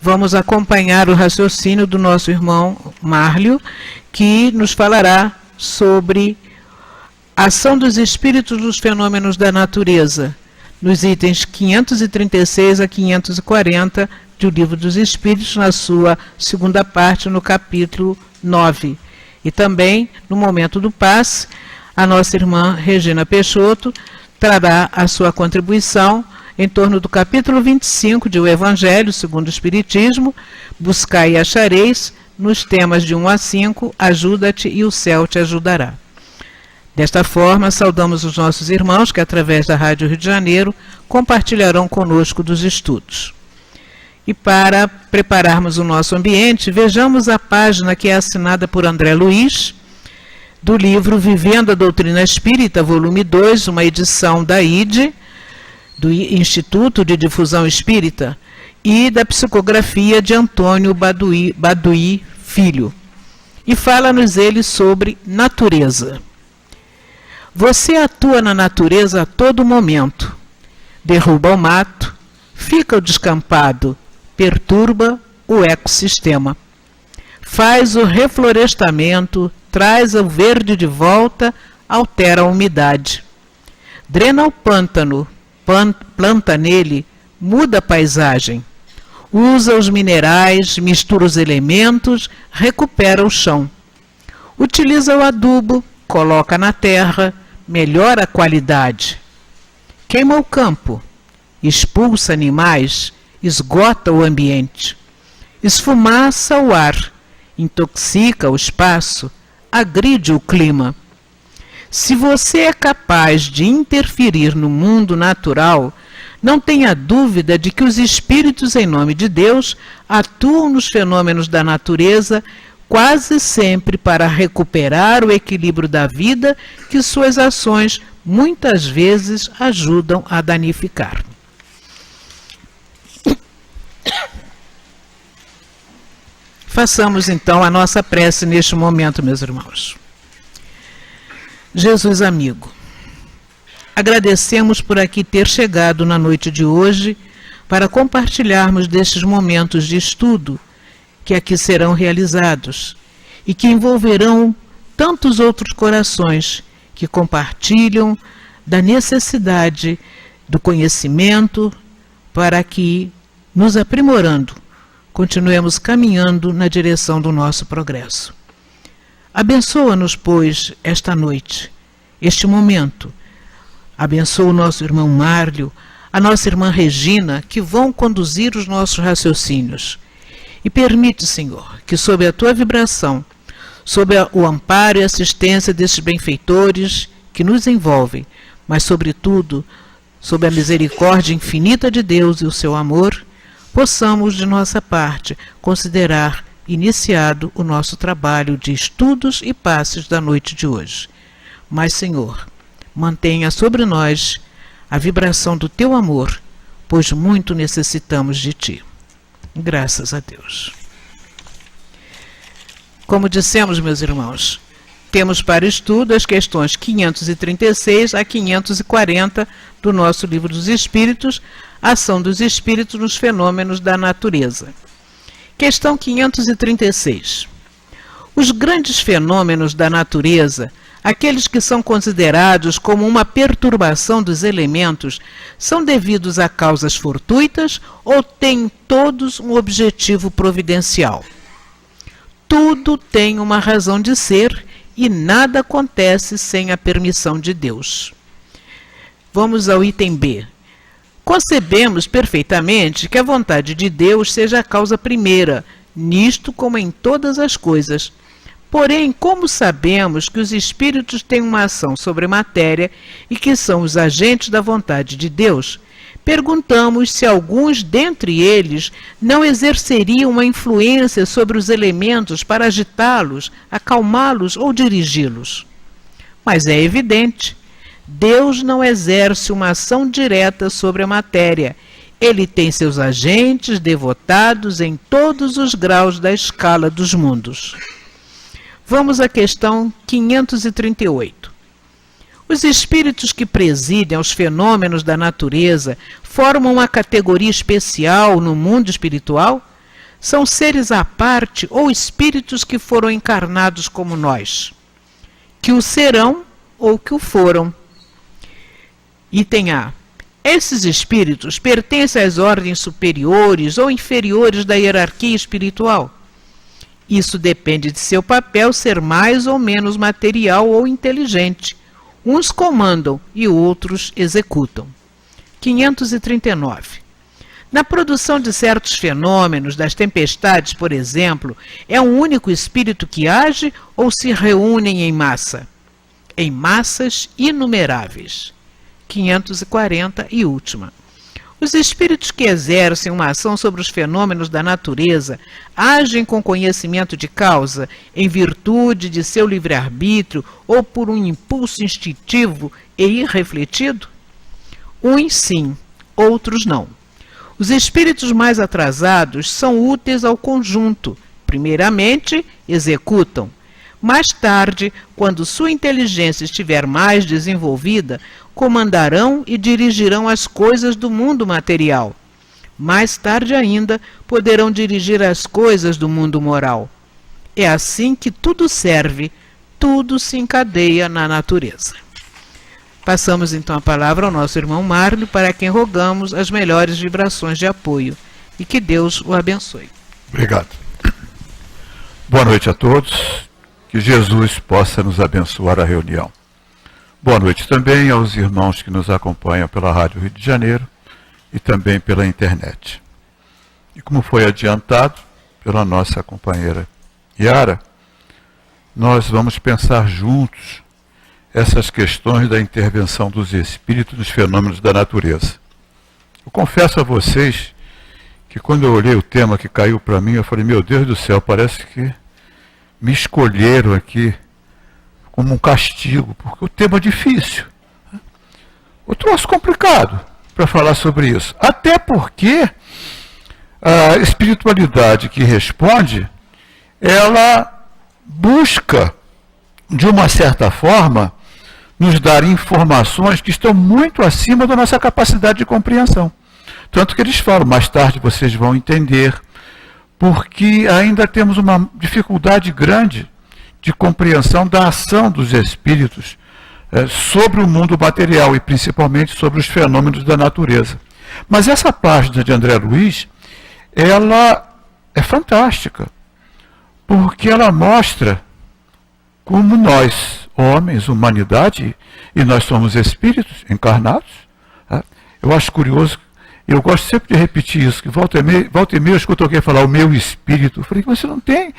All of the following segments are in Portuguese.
vamos acompanhar o raciocínio do nosso irmão Márlio, que nos falará sobre a ação dos espíritos nos fenômenos da natureza, nos itens 536 a 540 do Livro dos Espíritos, na sua segunda parte, no capítulo 9. E também, no momento do passe, a nossa irmã Regina Peixoto trará a sua contribuição em torno do capítulo 25 de O Evangelho segundo o Espiritismo, Buscai e achareis, nos temas de 1 a 5, Ajuda-te e o céu te ajudará. Desta forma, saudamos os nossos irmãos que, através da Rádio Rio de Janeiro, compartilharão conosco dos estudos. E para prepararmos o nosso ambiente, vejamos a página que é assinada por André Luiz, do livro Vivendo a Doutrina Espírita, volume 2, uma edição da IDE, do Instituto de Difusão Espírita, e da psicografia de Antônio Baduí Filho. E fala-nos ele sobre natureza. Você atua na natureza a todo momento. Derruba o mato, fica o descampado, perturba o ecossistema. Faz o reflorestamento, traz o verde de volta, altera a umidade. Drena o pântano, planta nele, muda a paisagem. Usa os minerais, mistura os elementos, recupera o chão. Utiliza o adubo, coloca na terra, melhora a qualidade. Queima o campo, expulsa animais, esgota o ambiente. Esfumaça o ar, intoxica o espaço, agride o clima. Se você é capaz de interferir no mundo natural, não tenha dúvida de que os espíritos, em nome de Deus, atuam nos fenômenos da natureza quase sempre para recuperar o equilíbrio da vida que suas ações muitas vezes ajudam a danificar. Façamos então a nossa prece neste momento, meus irmãos. Jesus amigo, agradecemos por aqui ter chegado na noite de hoje para compartilharmos destes momentos de estudo que aqui serão realizados e que envolverão tantos outros corações que compartilham da necessidade do conhecimento para que, nos aprimorando, continuemos caminhando na direção do nosso progresso. Abençoa-nos, pois, esta noite, este momento. Abençoa o nosso irmão Márlio, a nossa irmã Regina, que vão conduzir os nossos raciocínios. E permite, Senhor, que sob a tua vibração, sob o amparo e assistência desses benfeitores que nos envolvem, mas, sobretudo, sob a misericórdia infinita de Deus e o seu amor, possamos, de nossa parte, considerar iniciado o nosso trabalho de estudos e passes da noite de hoje. Mas, Senhor, mantenha sobre nós a vibração do teu amor, pois muito necessitamos de ti. Graças a Deus. Como dissemos, meus irmãos, temos para estudo as questões 536 a 540 do nosso Livro dos Espíritos, Ação dos Espíritos nos Fenômenos da Natureza. Questão 536. Os grandes fenômenos da natureza, aqueles que são considerados como uma perturbação dos elementos, são devidos a causas fortuitas ou têm todos um objetivo providencial? Tudo tem uma razão de ser e nada acontece sem a permissão de Deus. Vamos ao item B. Concebemos perfeitamente que a vontade de Deus seja a causa primeira, nisto como em todas as coisas. Porém, como sabemos que os espíritos têm uma ação sobre a matéria e que são os agentes da vontade de Deus, perguntamos se alguns dentre eles não exerceriam uma influência sobre os elementos para agitá-los, acalmá-los ou dirigi-los. Mas é evidente, Deus não exerce uma ação direta sobre a matéria. Ele tem seus agentes devotados em todos os graus da escala dos mundos. Vamos à questão 538. Os espíritos que presidem aos fenômenos da natureza formam uma categoria especial no mundo espiritual? são seres à parte ou espíritos que foram encarnados como nós, que o serão ou que o foram. Item A. Esses espíritos pertencem às ordens superiores ou inferiores da hierarquia espiritual. Isso depende de seu papel ser mais ou menos material ou inteligente. Uns comandam e outros executam. 539. Na produção de certos fenômenos, das tempestades, por exemplo, é um único espírito que age ou se reúnem em massa? Em massas inumeráveis. 540 e última. Os espíritos que exercem uma ação sobre os fenômenos da natureza agem com conhecimento de causa, em virtude de seu livre-arbítrio ou por um impulso instintivo e irrefletido? Uns sim, outros não. Os espíritos mais atrasados são úteis ao conjunto. Primeiramente, executam. Mais tarde, quando sua inteligência estiver mais desenvolvida, comandarão e dirigirão as coisas do mundo material. Mais tarde ainda, poderão dirigir as coisas do mundo moral. É assim que tudo serve, tudo se encadeia na natureza. Passamos então a palavra ao nosso irmão Márlio, para quem rogamos as melhores vibrações de apoio. E que Deus o abençoe. Obrigado. Boa noite a todos. Que Jesus possa nos abençoar a reunião. Boa noite também aos irmãos que nos acompanham pela Rádio Rio de Janeiro e também pela internet. E como foi adiantado pela nossa companheira Yara, nós vamos pensar juntos essas questões da intervenção dos espíritos nos fenômenos da natureza. Eu confesso a vocês que quando eu olhei o tema que caiu para mim, eu falei, meu Deus do céu, parece que me escolheram aqui como um castigo, porque o tema é difícil. O troço complicado para falar sobre isso. Até porque a espiritualidade que responde, ela busca, de uma certa forma, nos dar informações que estão muito acima da nossa capacidade de compreensão. Tanto que eles falam, mais tarde vocês vão entender, porque ainda temos uma dificuldade grande de compreensão da ação dos espíritos sobre o mundo material e principalmente sobre os fenômenos da natureza. Mas essa página de André Luiz, ela é fantástica, porque ela mostra como nós, homens, humanidade, e nós somos espíritos encarnados. Eu acho curioso, eu gosto sempre de repetir isso, que volta e meia eu escuto alguém falar o meu espírito. Eu falei, você não tem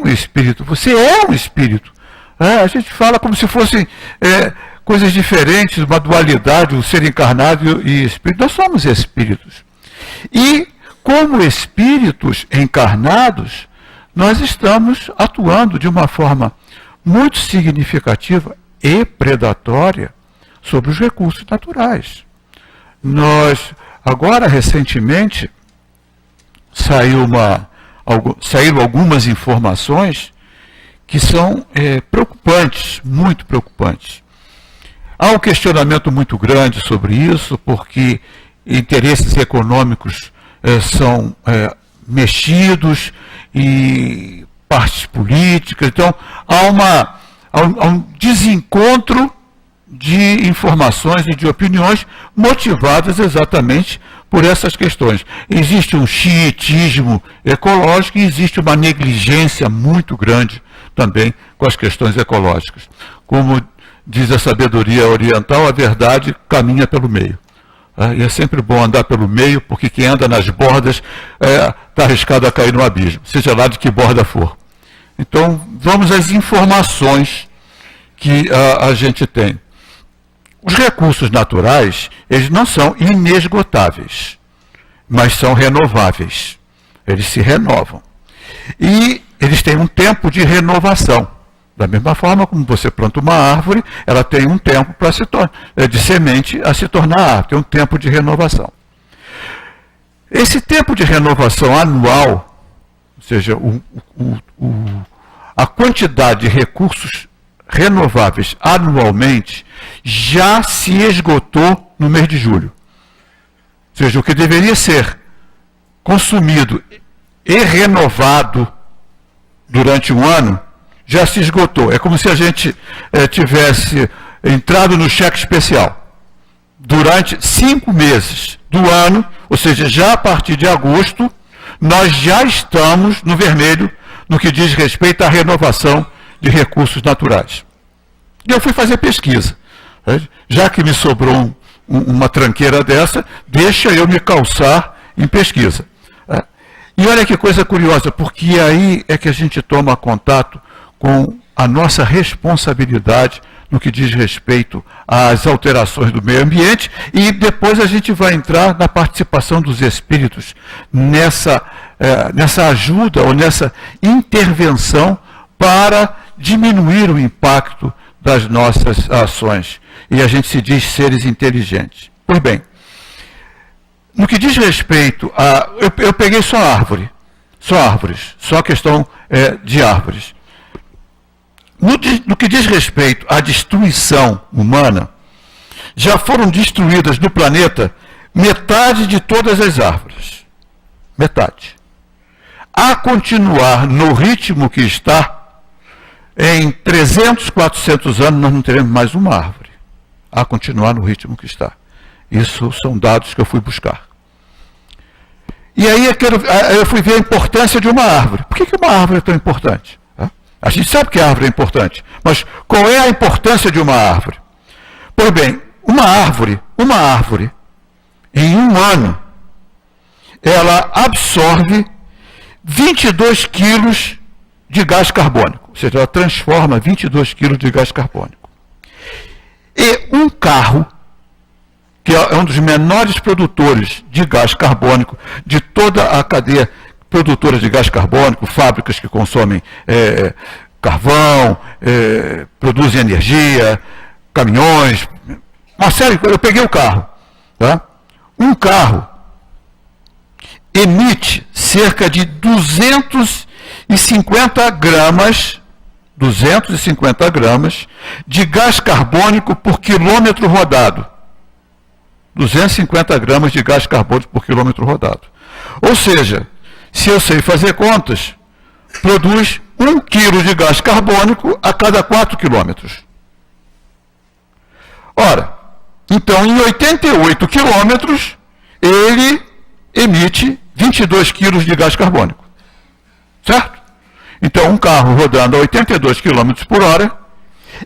um espírito, você é um espírito. A gente fala como se fossem coisas diferentes, uma dualidade, o ser encarnado e espírito. Nós somos espíritos. E, como espíritos encarnados, nós estamos atuando de uma forma muito significativa e predatória sobre os recursos naturais. Agora, recentemente, saíram algumas informações que são preocupantes, muito preocupantes. Há um questionamento muito grande sobre isso, porque interesses econômicos são mexidos e partes políticas. Então, há um desencontro de informações e de opiniões motivadas exatamente por essas questões. Existe um xiitismo ecológico e existe uma negligência muito grande também com as questões ecológicas. Como diz a sabedoria oriental, a verdade caminha pelo meio. E é sempre bom andar pelo meio, porque quem anda nas bordas está arriscado a cair no abismo, seja lá de que borda for. Então, vamos às informações que a gente tem. Os recursos naturais, eles não são inesgotáveis, mas são renováveis. Eles se renovam. E eles têm um tempo de renovação. Da mesma forma como você planta uma árvore, ela tem um tempo de semente a se tornar árvore, tem um tempo de renovação. Esse tempo de renovação anual, ou seja, a quantidade de recursos renováveis anualmente, já se esgotou no mês de julho. Ou seja, o que deveria ser consumido e renovado durante um ano, já se esgotou. É como se a gente tivesse entrado no cheque especial. Durante 5 meses do ano, ou seja, já a partir de agosto, nós já estamos no vermelho no que diz respeito à renovação de recursos naturais. E eu fui fazer pesquisa. Já que me sobrou uma tranqueira dessa, deixa eu me calçar em pesquisa. E olha que coisa curiosa, porque aí é que a gente toma contato com a nossa responsabilidade no que diz respeito às alterações do meio ambiente, e depois a gente vai entrar na participação dos espíritos nessa ajuda ou nessa intervenção para diminuir o impacto das nossas ações. E a gente se diz seres inteligentes. Pois bem, no que diz respeito a... Eu peguei só árvores, só questão de árvores. No que diz respeito à destruição humana, já foram destruídas no planeta metade de todas as árvores. Metade. A continuar no ritmo que está, em 300, 400 anos nós não teremos mais uma árvore. A continuar no ritmo que está. Isso são dados que eu fui buscar. E aí eu fui ver a importância de uma árvore. Por que uma árvore é tão importante? A gente sabe que a árvore é importante, mas qual é a importância de uma árvore? Pois bem, uma árvore, em um ano, ela absorve 22 quilos de gás carbônico. Ou seja, ela transforma 22 quilos de gás carbônico. E um carro, que é um dos menores produtores de gás carbônico de toda a cadeia produtora de gás carbônico, fábricas que consomem carvão, produzem energia, caminhões, uma série de coisas. Eu peguei o carro. Tá? Um carro emite cerca de 250 gramas de gás carbônico por quilômetro rodado. 250 gramas de gás carbônico por quilômetro rodado. Ou seja, se eu sei fazer contas, produz 1 quilo de gás carbônico a cada 4 quilômetros. Ora, então em 88 quilômetros, ele emite 22 quilos de gás carbônico. Certo? Então um carro rodando a 82 quilômetros por hora,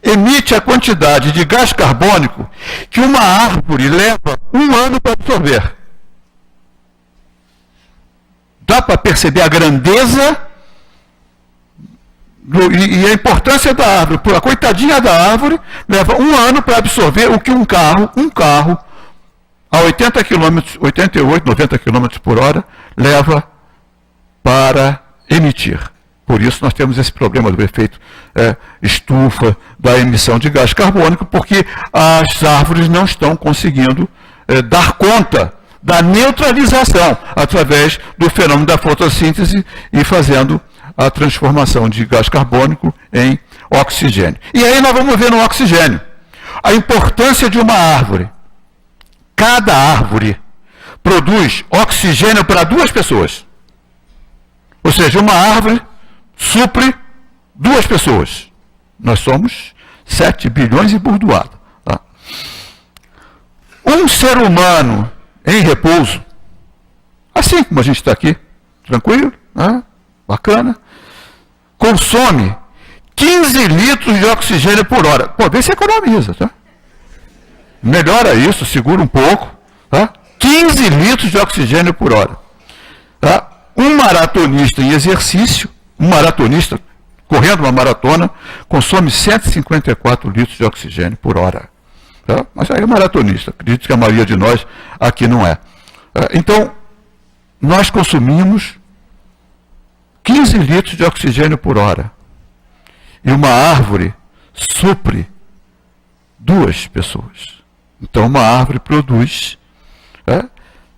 emite a quantidade de gás carbônico que uma árvore leva 1 ano para absorver. Dá para perceber a grandeza e a importância da árvore. A coitadinha da árvore leva 1 ano para absorver o que um carro a 80 km, 88, 90 km por hora leva para emitir. Por isso nós temos esse problema do efeito estufa, da emissão de gás carbônico, porque as árvores não estão conseguindo dar conta da neutralização através do fenômeno da fotossíntese e fazendo a transformação de gás carbônico em oxigênio. E aí nós vamos ver no oxigênio a importância de uma árvore. Cada árvore produz oxigênio para 2 pessoas. Ou seja, uma árvore supre 2 pessoas. Nós somos 7 bilhões e burdoada. Tá? Um ser humano em repouso, assim como a gente está aqui, tranquilo, né? Bacana, consome 15 litros de oxigênio por hora. Pô, vê se economiza, tá? Melhora isso, segura um pouco, tá? 15 litros de oxigênio por hora. Tá? Um maratonista em exercício, um maratonista correndo uma maratona, consome 154 litros de oxigênio por hora. Tá? Mas aí é maratonista, acredito que a maioria de nós aqui não é. Então, nós consumimos 15 litros de oxigênio por hora. E uma árvore supre 2 pessoas. Então, uma árvore produz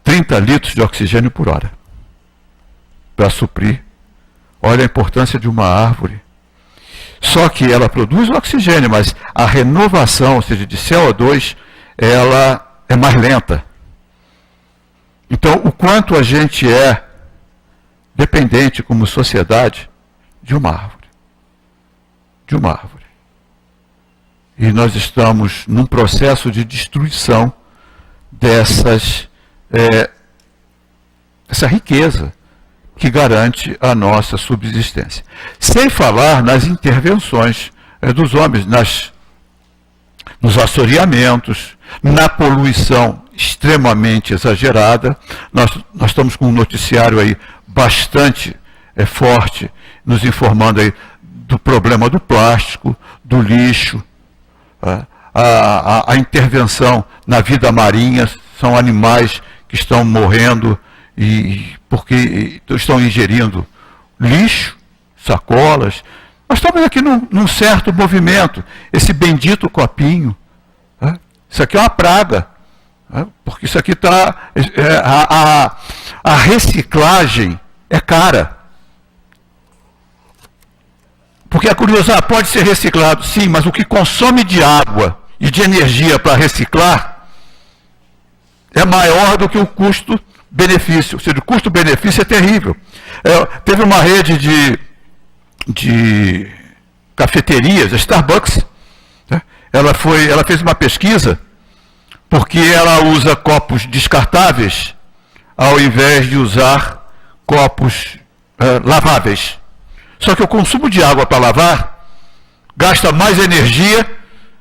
30 litros de oxigênio por hora para suprir. Olha a importância de uma árvore. Só que ela produz oxigênio, mas a renovação, ou seja, de CO2, ela é mais lenta. Então, o quanto a gente é dependente como sociedade de uma árvore. De uma árvore. E nós estamos num processo de destruição essa riqueza que garante a nossa subsistência. Sem falar nas intervenções dos homens, nos assoreamentos, na poluição extremamente exagerada. Nós estamos com um noticiário aí bastante forte, nos informando aí do problema do plástico, do lixo, a intervenção na vida marinha. São animais que estão morrendo porque estão ingerindo lixo, sacolas. Nós estamos aqui num certo movimento, esse bendito copinho. Isso aqui é uma praga, porque isso aqui está... a reciclagem é cara. Porque é curioso, pode ser reciclado, sim, mas o que consome de água e de energia para reciclar é maior do que o custo-benefício. Ou seja, o custo-benefício é terrível. Teve uma rede de cafeterias, a Starbucks, né? Ela fez uma pesquisa porque ela usa copos descartáveis ao invés de usar copos laváveis. Só que o consumo de água para lavar gasta mais energia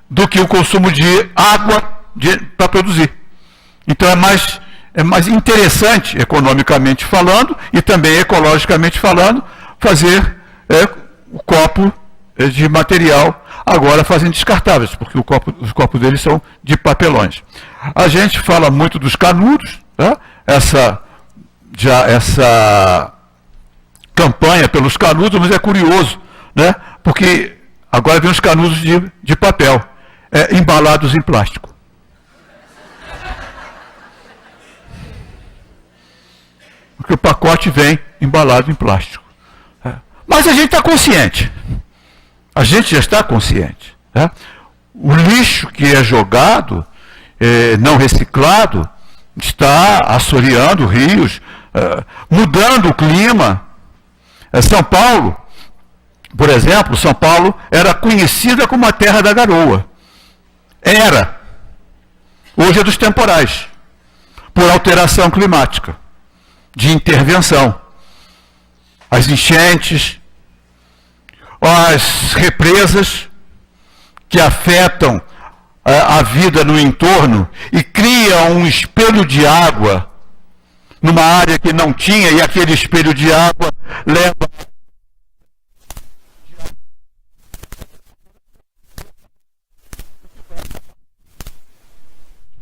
do que o consumo de água para produzir. Então é mais interessante, economicamente falando, e também ecologicamente falando, fazer o copo de material, agora fazem descartáveis, porque os copos deles são de papelões. A gente fala muito dos canudos, tá? Essa campanha pelos canudos, mas é curioso, né? Porque agora vem os canudos de papel, embalados em plástico. Porque o pacote vem embalado em plástico. Mas a gente está consciente. A gente já está consciente. Né? O lixo que é jogado, não reciclado, está assoreando rios, mudando o clima. São Paulo, por exemplo, São Paulo era conhecida como a terra da garoa. Era. Hoje é dos temporais. Por alteração climática. De intervenção. As enchentes, as represas que afetam a vida no entorno e criam um espelho de água numa área que não tinha, e aquele espelho de água leva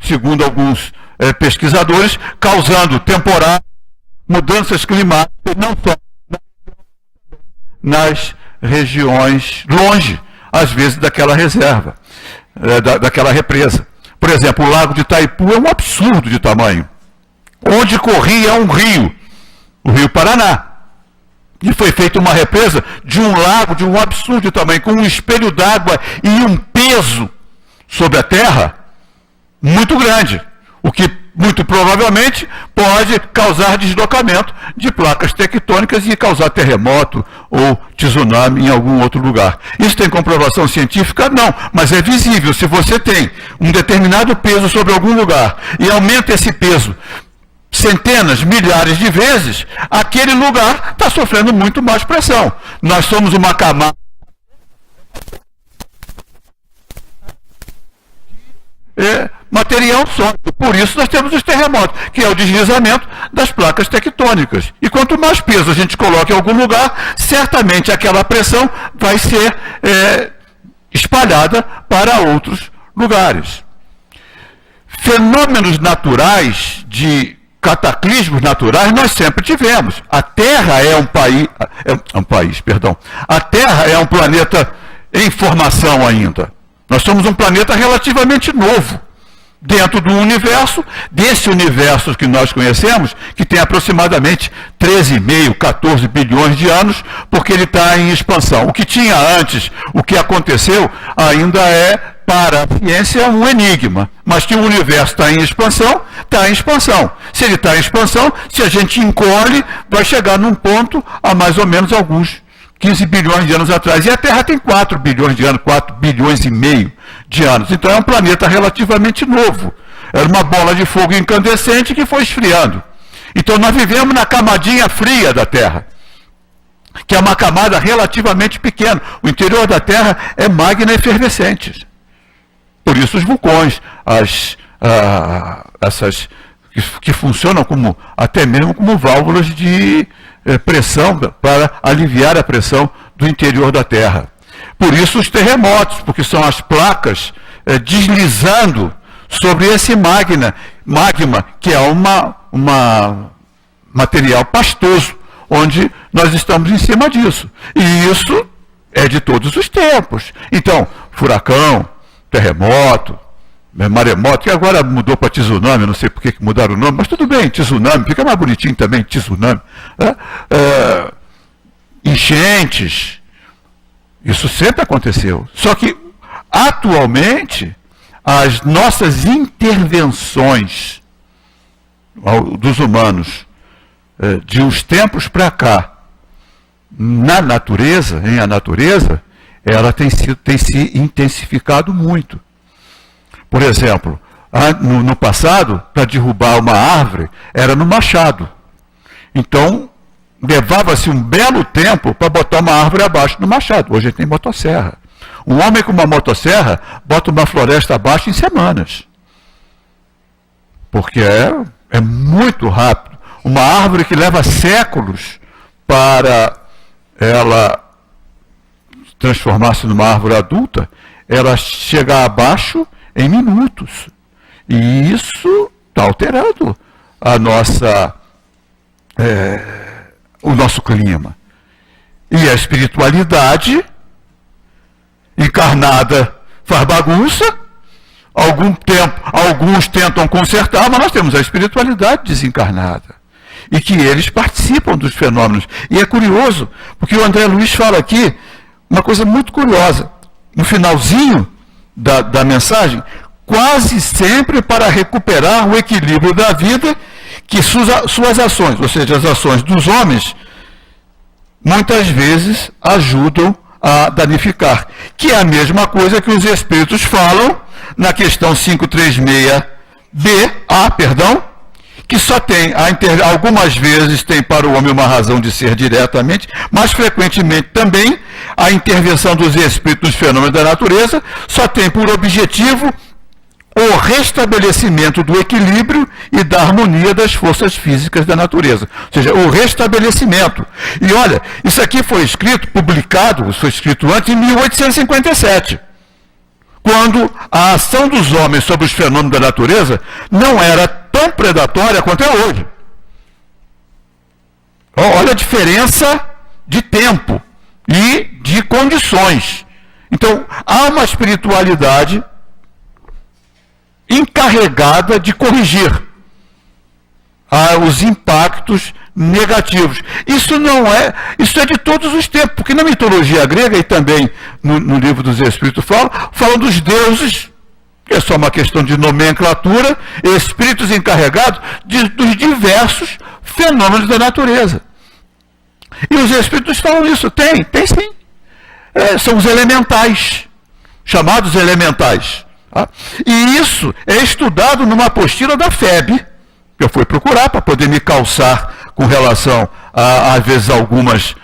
segundo alguns pesquisadores, causando temporais, mudanças climáticas, não só nas regiões longe, às vezes, daquela reserva, daquela represa. Por exemplo, o Lago de Itaipu é um absurdo de tamanho. Onde corria um rio, o Rio Paraná. E foi feita uma represa de um lago de um absurdo de tamanho, com um espelho d'água e um peso sobre a terra muito grande. O que muito provavelmente pode causar deslocamento de placas tectônicas e causar terremoto ou tsunami em algum outro lugar. Isso tem comprovação científica? Não, mas é visível. Se você tem um determinado peso sobre algum lugar e aumenta esse peso centenas, milhares de vezes, aquele lugar está sofrendo muito mais pressão. Nós somos uma camada material sólido. Por isso nós temos os terremotos, que é o deslizamento das placas tectônicas. E quanto mais peso a gente coloca em algum lugar, certamente aquela pressão vai ser espalhada para outros lugares. Fenômenos naturais, de cataclismos naturais, nós sempre tivemos. A Terra A Terra é um planeta em formação ainda. Nós somos um planeta relativamente novo dentro do universo, desse universo que nós conhecemos, que tem aproximadamente 13,5, 14 bilhões de anos, porque ele está em expansão. O que tinha antes, o que aconteceu, ainda é para a ciência é um enigma, mas que o universo está em expansão, está em expansão. Se ele está em expansão, se a gente encolhe, vai chegar num ponto a mais ou menos alguns 15 bilhões de anos atrás. E a Terra tem 4 bilhões de anos, 4 bilhões e meio de anos. Então é um planeta relativamente novo. Era uma bola de fogo incandescente que foi esfriando. Então nós vivemos na camadinha fria da Terra, que é uma camada relativamente pequena. O interior da Terra é magma efervescente. Por isso os vulcões, essas que funcionam como, até mesmo como válvulas de pressão para aliviar a pressão do interior da Terra. Por isso os terremotos, porque são as placas deslizando sobre esse magma que é material pastoso, onde nós estamos em cima disso. E isso é de todos os tempos. Então, furacão, terremoto, maremoto, que agora mudou para tsunami, não sei por que mudaram o nome, mas tudo bem, tsunami, fica mais bonitinho também, tsunami. Enchentes, isso sempre aconteceu. Só que, atualmente, as nossas intervenções dos humanos, de uns tempos para cá, na natureza, ela tem se intensificado muito. Por exemplo, no passado, para derrubar uma árvore, era no machado. Então, levava-se um belo tempo para botar uma árvore abaixo do machado. Hoje tem motosserra. Um homem com uma motosserra bota uma floresta abaixo em semanas. Porque é muito rápido. Uma árvore que leva séculos para ela transformar-se numa árvore adulta, ela chega abaixo em minutos. E isso está alterando o nosso clima. E a espiritualidade encarnada faz bagunça. Alguns tentam consertar, mas nós temos a espiritualidade desencarnada. E que eles participam dos fenômenos. E é curioso, porque o André Luiz fala aqui uma coisa muito curiosa. No finalzinho da mensagem, quase sempre para recuperar o equilíbrio da vida, que suas ações, ou seja, as ações dos homens, muitas vezes ajudam a danificar. Que é a mesma coisa que os espíritos falam na questão 536b, que só tem, algumas vezes tem para o homem uma razão de ser diretamente, mas frequentemente também a intervenção dos espíritos nos fenômenos da natureza só tem por objetivo o restabelecimento do equilíbrio e da harmonia das forças físicas da natureza. Ou seja, o restabelecimento. E olha, isso aqui foi escrito antes em 1857. Quando a ação dos homens sobre os fenômenos da natureza não era tão predatória quanto é hoje. Olha a diferença de tempo e de condições. Então, há uma espiritualidade encarregada de corrigir os impactos negativos. Isso é de todos os tempos, porque na mitologia grega e também no livro dos Espíritos falam dos deuses, que é só uma questão de nomenclatura, espíritos encarregados dos diversos fenômenos da natureza. E os Espíritos falam isso, tem sim. São os elementais, chamados elementais. Tá? E isso é estudado numa apostila da FEB, que eu fui procurar para poder me calçar com relação às vezes, algumas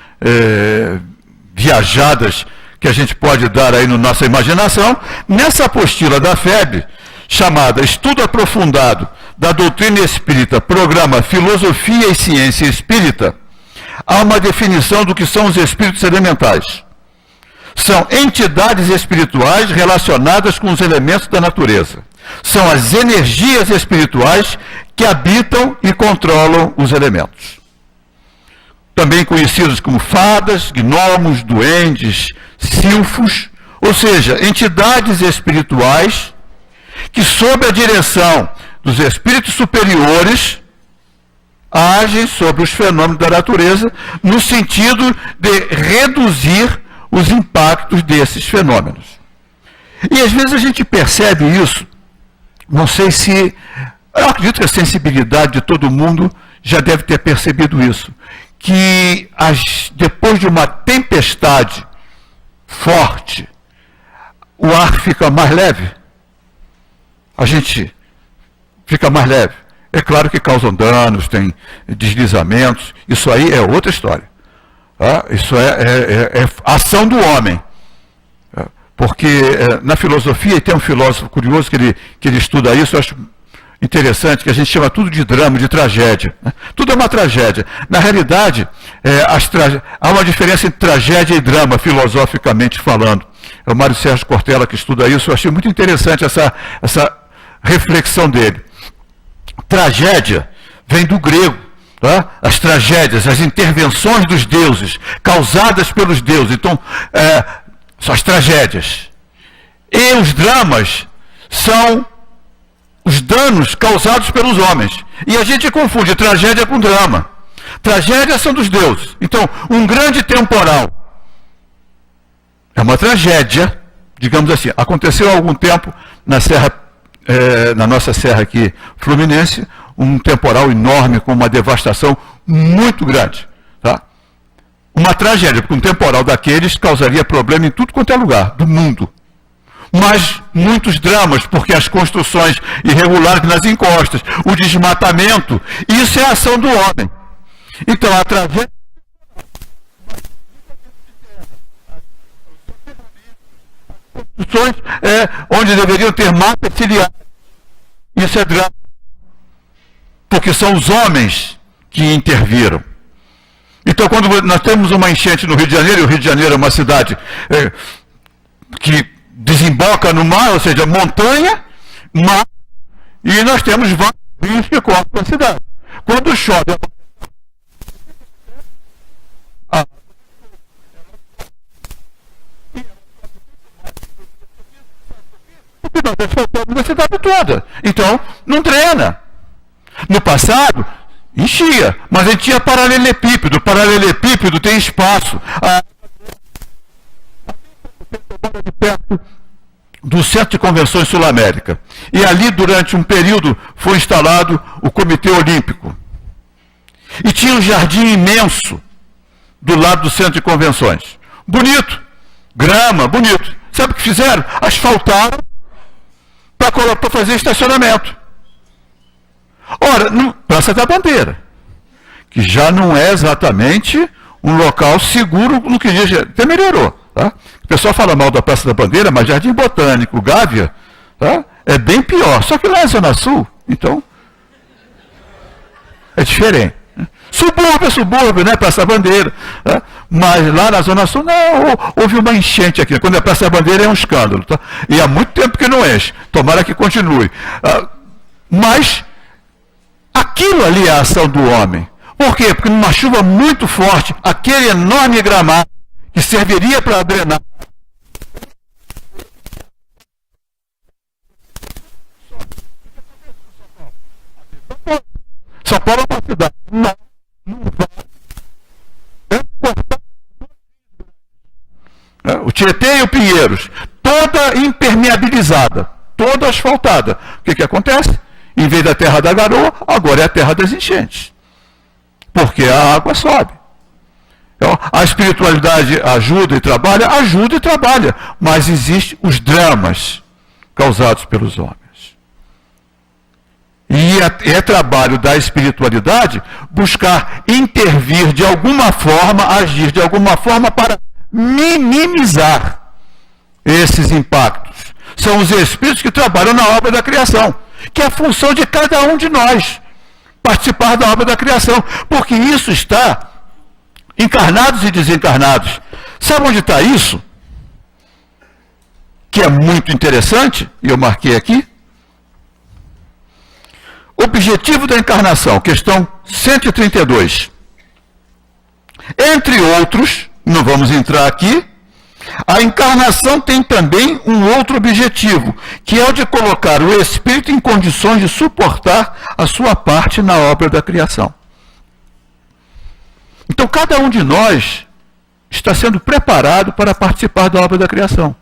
viajadas que a gente pode dar aí na nossa imaginação. Nessa apostila da FEB, chamada Estudo Aprofundado da Doutrina Espírita, Programa Filosofia e Ciência Espírita, há uma definição do que são os espíritos elementais. São entidades espirituais relacionadas com os elementos da natureza. São as energias espirituais que habitam e controlam os elementos. Também conhecidos como fadas, gnomos, duendes, silfos, ou seja, entidades espirituais que, sob a direção dos espíritos superiores, agem sobre os fenômenos da natureza no sentido de reduzir os impactos desses fenômenos. E às vezes a gente percebe isso, não sei se... Eu acredito que a sensibilidade de todo mundo já deve ter percebido isso, que depois de uma tempestade forte, o ar fica mais leve. A gente fica mais leve. É claro que causam danos, tem deslizamentos, isso aí é outra história. Isso é ação do homem. Porque na filosofia, e tem um filósofo curioso que ele estuda isso, eu acho interessante, que a gente chama tudo de drama, de tragédia. Tudo é uma tragédia. Na realidade, há uma diferença entre tragédia e drama, filosoficamente falando. É o Mário Sérgio Cortella que estuda isso, eu achei muito interessante essa reflexão dele. Tragédia vem do grego. Tá? As tragédias, as intervenções dos deuses, causadas pelos deuses. Então, são as tragédias. E os dramas são os danos causados pelos homens. E a gente confunde tragédia com drama. Tragédias são dos deuses. Então, um grande temporal é uma tragédia, digamos assim. Aconteceu há algum tempo na nossa serra aqui, Fluminense, um temporal enorme com uma devastação muito grande. Tá? Uma tragédia, porque um temporal daqueles causaria problema em tudo quanto é lugar do mundo. Mas muitos dramas, porque as construções irregulares nas encostas, o desmatamento, isso é a ação do homem. Então, a tragédia... construções onde deveriam ter mata ciliar. Isso é drama. Porque são os homens que interviram. Então, quando nós temos uma enchente no Rio de Janeiro, e o Rio de Janeiro é uma cidade que desemboca no mar, ou seja, montanha, mar, e nós temos vários rios que cortam a cidade. Quando chove, nós asfaltamos a cidade toda. Então, não drena. No passado, enchia, mas a gente tinha paralelepípedo. Paralelepípedo tem espaço. Perto do Centro de Convenções Sul-América. E ali, durante um período, foi instalado o Comitê Olímpico. E tinha um jardim imenso do lado do Centro de Convenções. Bonito. Grama, bonito. Sabe o que fizeram? Asfaltaram para fazer estacionamento. Ora, Praça da Bandeira, que já não é exatamente um local seguro no que diz, até melhorou. Tá? O pessoal fala mal da Praça da Bandeira, mas Jardim Botânico, Gávea, tá? É bem pior. Só que lá é Zona Sul, então é diferente. Subúrbio é subúrbio, né? Praça da Bandeira. Tá? Mas lá na Zona Sul, não, houve uma enchente aqui. Quando é Praça da Bandeira é um escândalo. Tá? E há muito tempo que não enche. Tomara que continue. Mas aquilo ali é a ação do homem. Por quê? Porque numa chuva muito forte, aquele enorme gramado que serviria para drenar. São Paulo é uma cidade. Não vai. O Tietê e o Pinheiros, toda impermeabilizada, toda asfaltada. O que acontece? Em vez da terra da garoa, agora é a terra das enchentes. Porque a água sobe. Então, a espiritualidade ajuda e trabalha, mas existem os dramas causados pelos homens. E é trabalho da espiritualidade buscar intervir de alguma forma, agir de alguma forma para minimizar esses impactos. São os espíritos que trabalham na obra da criação, que é a função de cada um de nós, participar da obra da criação, porque isso está encarnados e desencarnados. Sabe onde está isso? Que é muito interessante, e eu marquei aqui. Objetivo da encarnação, questão 132. Entre outros, não vamos entrar aqui, a encarnação tem também um outro objetivo, que é o de colocar o espírito em condições de suportar a sua parte na obra da criação. Então, cada um de nós está sendo preparado para participar da obra da criação.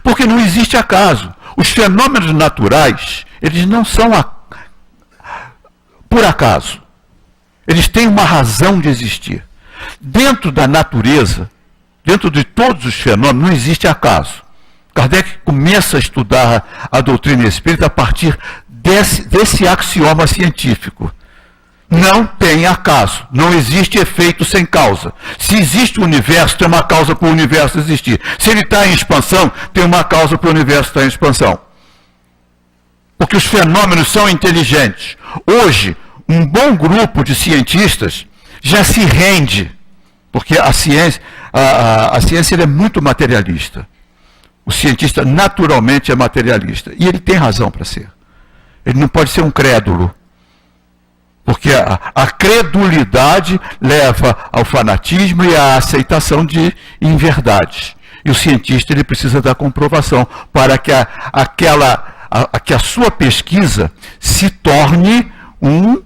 Porque não existe acaso. Os fenômenos naturais, eles não são por acaso. Eles têm uma razão de existir. Dentro da natureza, dentro de todos os fenômenos, não existe acaso. Kardec começa a estudar a doutrina espírita a partir desse axioma científico. Não tem acaso, não existe efeito sem causa. Se existe o universo, tem uma causa para o universo existir. Se ele está em expansão, tem uma causa para o universo estar em expansão. Porque os fenômenos são inteligentes. Hoje, um bom grupo de cientistas já se rende, porque a ciência é muito materialista. O cientista naturalmente é materialista. E ele tem razão para ser. Ele não pode ser um crédulo. Porque a credulidade leva ao fanatismo e à aceitação de inverdades. E o cientista ele precisa da comprovação para que a sua pesquisa se torne um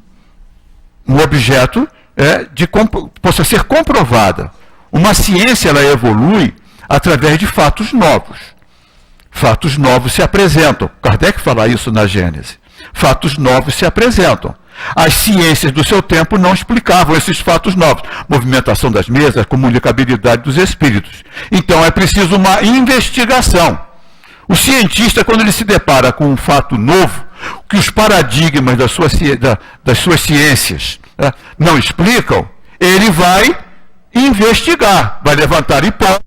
objeto possa ser comprovada. Uma ciência ela evolui através de fatos novos. Fatos novos se apresentam. Kardec fala isso na Gênese. Fatos novos se apresentam. As ciências do seu tempo não explicavam esses fatos novos. Movimentação das mesas, comunicabilidade dos espíritos. Então é preciso uma investigação. O cientista, quando ele se depara com um fato novo, que os paradigmas das suas ciências não explicam, ele vai investigar, vai levantar hipóteses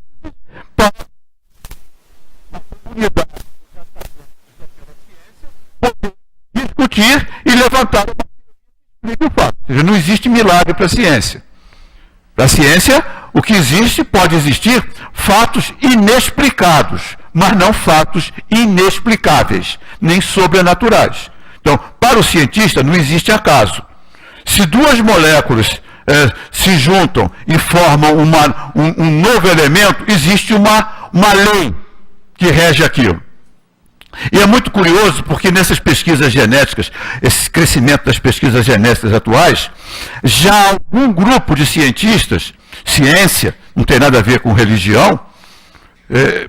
para discutir e levantar o fato. Ou seja, não existe milagre para a ciência. Para a ciência, o que existe, pode existir fatos inexplicados, mas não fatos inexplicáveis, nem sobrenaturais. Então, para o cientista, não existe acaso. Se duas moléculas se juntam e formam um novo elemento, existe uma lei que rege aquilo. E é muito curioso porque nessas pesquisas genéticas, esse crescimento das pesquisas genéticas atuais, já algum grupo de cientistas, ciência, não tem nada a ver com religião,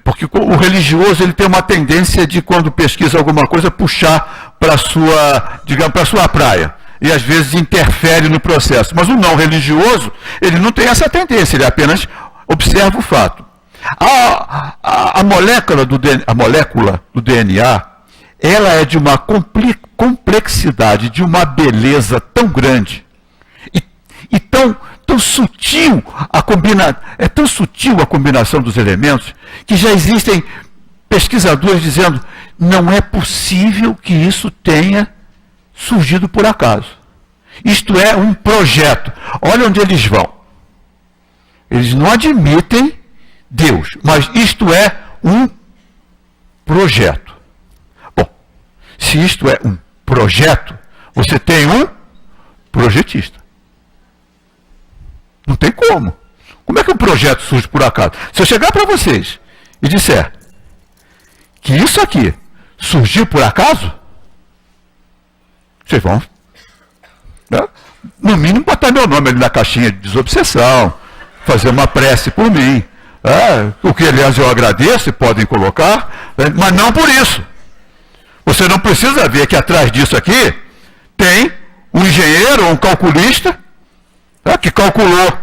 porque o religioso ele tem uma tendência de, quando pesquisa alguma coisa, puxar para a sua praia. E às vezes interfere no processo. Mas o não religioso, ele não tem essa tendência, ele apenas observa o fato. A molécula do DNA, ela é de uma complexidade, de uma beleza tão grande e tão sutil é tão sutil a combinação dos elementos que já existem pesquisadores dizendo não é possível que isso tenha surgido por acaso. Isto é um projeto. Olha onde eles vão. Eles não admitem Deus, mas isto é um projeto. Bom, se isto é um projeto, você tem um projetista. Não tem como. Como é que um projeto surge por acaso? Se eu chegar para vocês e disser que isso aqui surgiu por acaso, vocês vão, no mínimo, botar meu nome ali na caixinha de desobsessão, fazer uma prece por mim. O que, aliás, eu agradeço e podem colocar, mas não por isso. Você não precisa ver que atrás disso aqui tem um engenheiro ou um calculista que calculou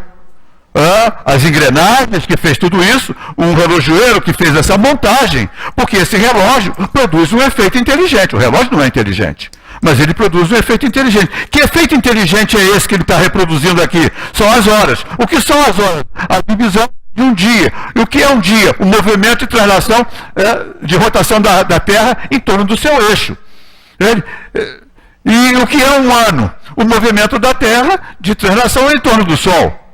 as engrenagens, que fez tudo isso, um relojoeiro que fez essa montagem, porque esse relógio produz um efeito inteligente. O relógio não é inteligente, mas ele produz um efeito inteligente. Que efeito inteligente é esse que ele está reproduzindo aqui? São as horas. O que são as horas? A divisão de um dia. E o que é um dia? O movimento de translação, de rotação da Terra em torno do seu eixo. E o que é um ano? O movimento da Terra de translação em torno do Sol.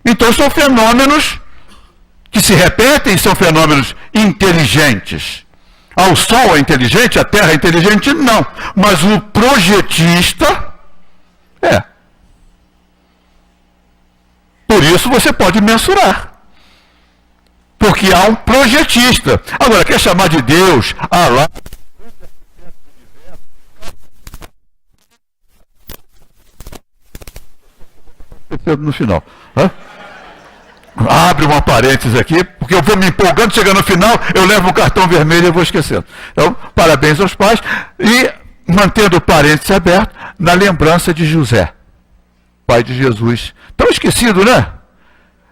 Então são fenômenos que se repetem, são fenômenos inteligentes. O Sol é inteligente, a Terra é inteligente? Não. Mas o projetista é. Por isso você pode mensurar. Porque há um projetista. Agora, quer chamar de Deus, Alá, no final. abrir uma parêntese aqui, porque eu vou me empolgando, chegando no final, eu levo o cartão vermelho e eu vou esquecendo. Então, parabéns aos pais, e mantendo o parêntese aberto, na lembrança de José, pai de Jesus. Tão esquecido, né?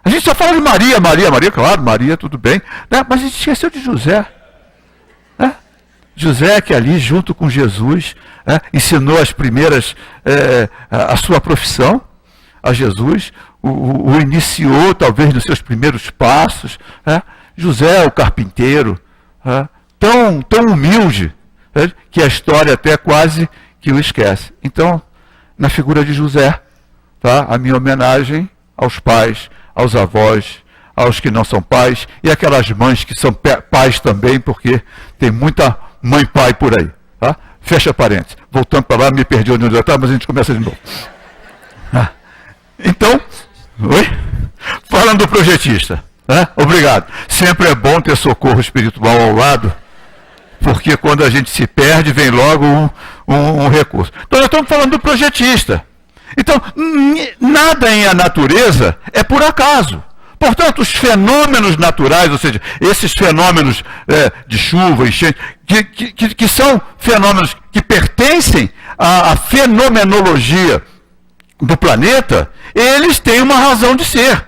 A gente só fala de Maria, claro, Maria, tudo bem, né? Mas a gente esqueceu de José. Né? José que ali, junto com Jesus, ensinou as primeiras, a sua profissão a Jesus, o iniciou talvez nos seus primeiros passos. José, o carpinteiro, tão humilde, que a história até quase que o esquece. Então, na figura de José, tá? A minha homenagem aos pais, aos avós, aos que não são pais, e aquelas mães que são pais também, porque tem muita mãe e pai por aí. Tá? Fecha parênteses. Voltando para lá, me perdi onde eu estava, mas a gente começa de novo. Então, falando do projetista, obrigado. Sempre é bom ter socorro espiritual ao lado, porque quando a gente se perde, vem logo um recurso. Então, nós estamos falando do projetista. Então, nada em a natureza é por acaso. Portanto, os fenômenos naturais, ou seja, esses fenômenos de chuva, enchente, que são fenômenos que pertencem à fenomenologia do planeta, eles têm uma razão de ser.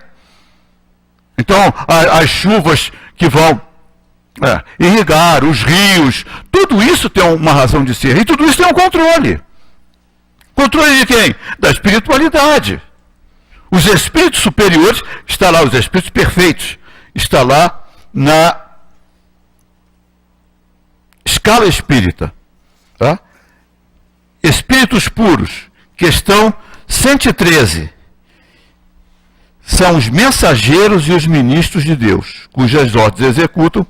Então, as chuvas que vão irrigar, os rios, tudo isso tem uma razão de ser. E tudo isso tem um controle. Controle de quem? Da espiritualidade. Os espíritos superiores, está lá, os espíritos perfeitos, está lá na escala espírita. Tá? Espíritos puros, questão 113. São os mensageiros e os ministros de Deus, cujas ordens executam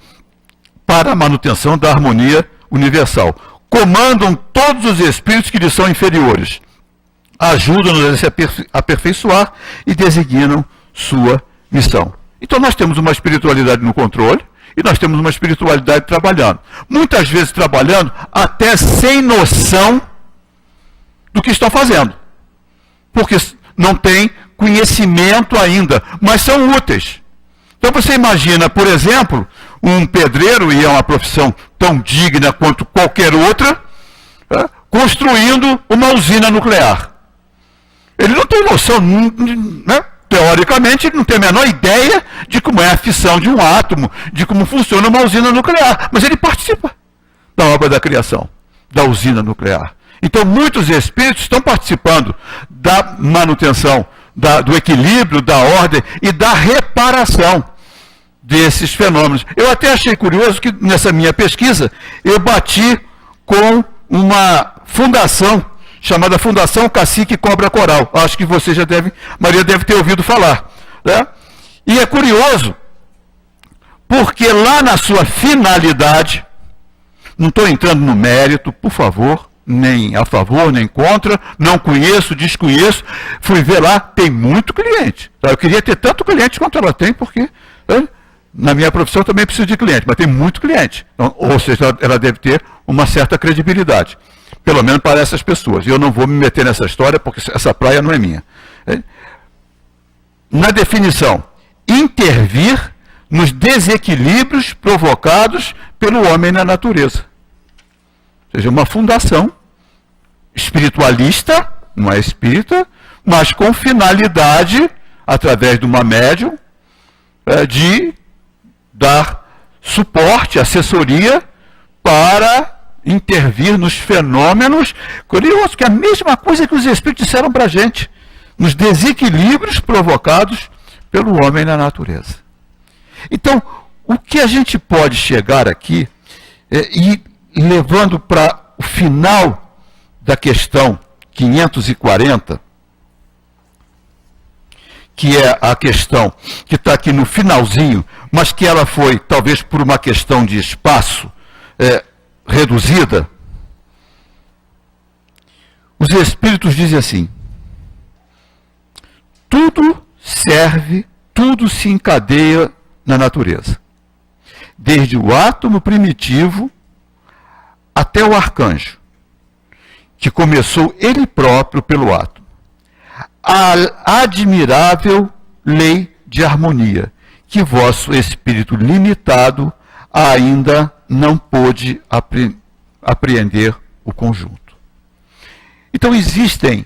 para a manutenção da harmonia universal. Comandam todos os espíritos que lhes são inferiores. Ajudam-nos a se aperfeiçoar e designam sua missão. Então nós temos uma espiritualidade no controle e nós temos uma espiritualidade trabalhando. Muitas vezes trabalhando até sem noção do que estão fazendo. Porque não tem conhecimento ainda, mas são úteis. Então você imagina, por exemplo, um pedreiro, e é uma profissão tão digna quanto qualquer outra, construindo uma usina nuclear. Ele não tem noção, né? Teoricamente, ele não tem a menor ideia de como é a fissão de um átomo, de como funciona uma usina nuclear, mas ele participa da obra da criação, da usina nuclear. Então, muitos espíritos estão participando da manutenção, do equilíbrio, da ordem e da reparação desses fenômenos. Eu até achei curioso que nessa minha pesquisa eu bati com uma fundação chamada Fundação Cacique Cobra Coral. Acho que você Maria deve ter ouvido falar. Né? E é curioso, porque lá na sua finalidade, não estou entrando no mérito, por favor, nem a favor, nem contra, não conheço, desconheço, fui ver lá, tem muito cliente. Eu queria ter tanto cliente quanto ela tem, porque na minha profissão também preciso de cliente, mas tem muito cliente. Então, ou seja, ela deve ter uma certa credibilidade, pelo menos para essas pessoas. E eu não vou me meter nessa história, porque essa praia não é minha. Na definição, intervir nos desequilíbrios provocados pelo homem na natureza. Ou seja, uma fundação espiritualista, não é espírita, mas com finalidade, através de uma médium, de dar suporte, assessoria para intervir nos fenômenos. Curioso, que é a mesma coisa que os espíritos disseram para a gente, nos desequilíbrios provocados pelo homem na natureza. Então, o que a gente pode chegar aqui, e levando para o final da questão 540, que é a questão que está aqui no finalzinho, mas que ela foi, talvez por uma questão de espaço, reduzida. Os espíritos dizem assim: tudo serve, tudo se encadeia na natureza. Desde o átomo primitivo até o arcanjo, que começou ele próprio pelo átomo. A admirável lei de harmonia, que vosso espírito limitado ainda não pôde apreender o conjunto. Então existem